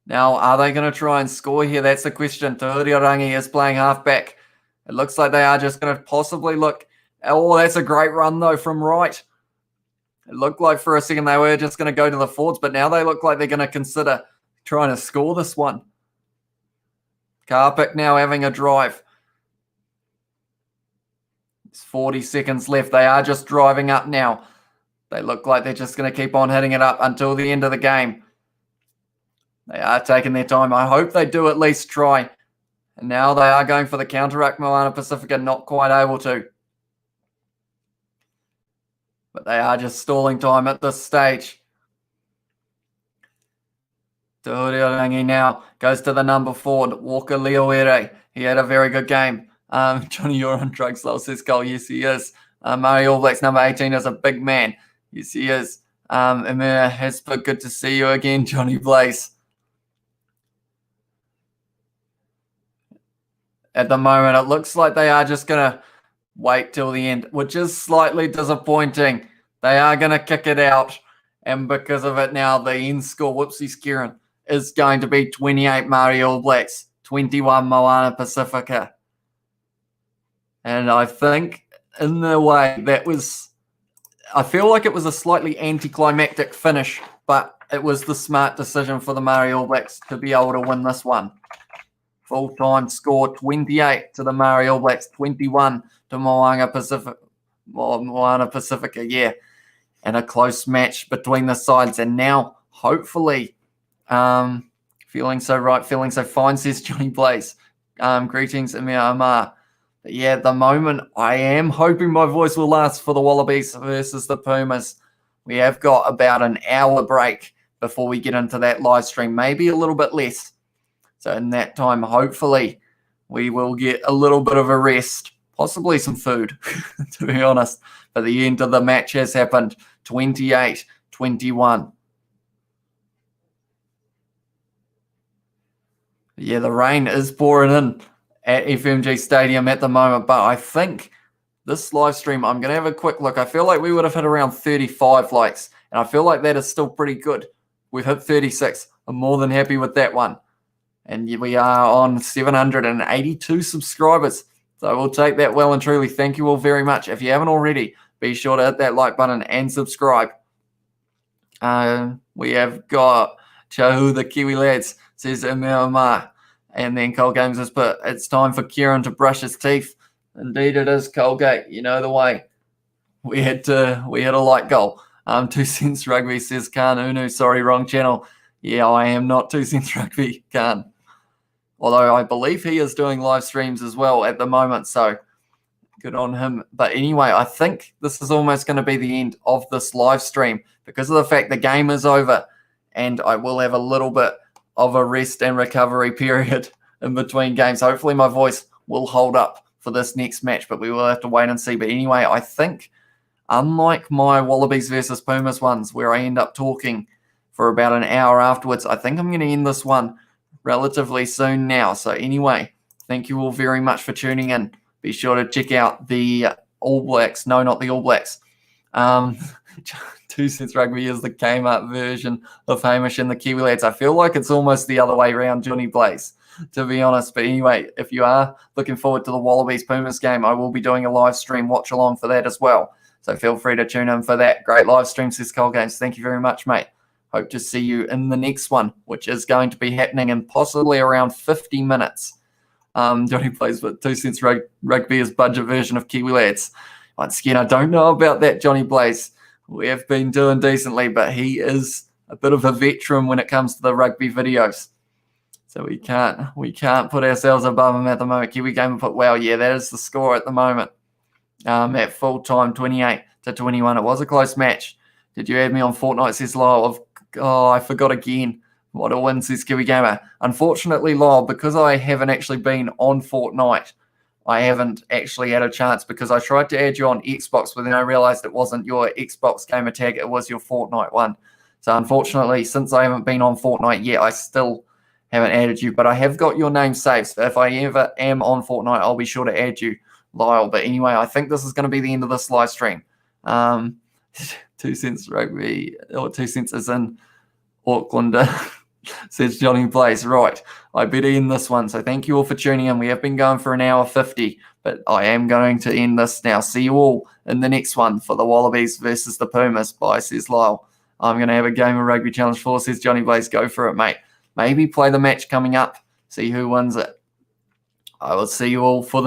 Now, are they going to try and score here? That's the question. Te Rangi is playing halfback. It looks like they are just going to possibly look. Oh, that's a great run, though, from right. It looked like for a second they were just going to go to the forwards, but now they look like they're going to consider trying to score this one. Karpik now having a drive. It's 40 seconds left. They are just driving up now. They look like they're just going to keep on hitting it up until the end of the game. They are taking their time. I hope they do at least try. And now they are going for the counteract. Moana Pacifica not quite able to. But they are just stalling time at this stage. Te Rangi now goes to the number 4, Walker Leoere. He had a very good game. Johnny, you're on drugs, lol, says Cole. Yes, he is. Maori All Blacks number 18 is a big man. Yes, he is. Emir Hesper, good to see you again, Johnny Blaze. At the moment, it looks like they are just going to wait till the end, which is slightly disappointing. They are going to kick it out, and because of it now, the end score, whoopsies, Kieran, is going to be 28 Maori All Blacks, 21 Moana Pacifica. And I think, in a way, that was... I feel like it was a slightly anticlimactic finish, but it was the smart decision for the Maori All Blacks to be able to win this one. Full-time score 28 to the Maori All Blacks, 21 to Moana Pacifica, yeah. And a close match between the sides. And now, hopefully, feeling so right, feeling so fine, says Johnny Blaze. Greetings, Emir Amar. But yeah, at the moment, I am hoping my voice will last for the Wallabies versus the Pumas. We have got about an hour break before we get into that live stream, maybe a little bit less. So in that time, hopefully, we will get a little bit of a rest, possibly some food, to be honest. But the end of the match has happened, 28-21. Yeah, the rain is pouring in at FMG Stadium at the moment, but I think this live stream, I'm going to have a quick look. I feel like we would have hit around 35 likes, and I feel like that is still pretty good. We've hit 36. I'm more than happy with that one. And we are on 782 subscribers. So we'll take that well and truly. Thank you all very much. If you haven't already, be sure to hit that like button and subscribe. We have got Chahu, the Kiwi lads, says Emil Ma. And then Cole Games has put, it's time for Kieran to brush his teeth. Indeed it is, Colgate. You know the way. We had a like goal. 2 cents rugby, says Khan Unu. Sorry, wrong channel. Yeah, I am not 2 cents rugby, Khan. Although I believe he is doing live streams as well at the moment, so good on him. But anyway, I think this is almost going to be the end of this live stream because of the fact the game is over and I will have a little bit of a rest and recovery period in between games. Hopefully my voice will hold up for this next match, but we will have to wait and see. But anyway, I think unlike my Wallabies versus Pumas ones where I end up talking for about an hour afterwards, I think I'm going to end this one relatively soon now. So anyway, thank you all very much for tuning in. Be sure to check out the All Blacks. No, not the All Blacks. 2 cents rugby is the Kmart version of Hamish and the Kiwi lads. I feel like it's almost the other way around, Johnny Blaze, to be honest. But anyway, if you are looking forward to the Wallabies Pumas game, I will be doing a live stream watch along for that as well. So feel free to tune in for that. Great live stream, says Cole Games. Thank you very much, mate. Hope to see you in the next one, which is going to be happening in possibly around 50 minutes. Johnny plays with 2 cents rugby is budget version of Kiwi lads. Once again, I don't know about that, Johnny Blaze. We have been doing decently, but he is a bit of a veteran when it comes to the rugby videos. So we can't put ourselves above him at the moment. Kiwi Gamer put, wow, yeah, that is the score at the moment. At full time, 28-21. It was a close match. Did you add me on Fortnite, says Lyle? Oh, I forgot again. What a win, says Kiwi Gamer. Unfortunately, Lyle, because I haven't actually been on Fortnite I haven't actually had a chance because I tried to add you on Xbox, but then I realized it wasn't your Xbox gamer tag, it was your Fortnite one. So unfortunately, since I haven't been on Fortnite yet, I still haven't added you, but I have got your name saved. So if I ever am on Fortnite, I'll be sure to add you, Lyle. But anyway, I think this is going to be the end of this live stream. 2 cents rugby, or 2 cents is in Auckland, says Johnny Blaze. Right, I better end this one. So thank you all for tuning in. We have been going for an hour 50, but I am going to end this now. See you all in the next one for the Wallabies versus the Pumas. Bye, says Lyle. I'm going to have a game of Rugby Challenge 4, says Johnny Blaze. Go for it, mate. Maybe play the match coming up. See who wins it. I will see you all for the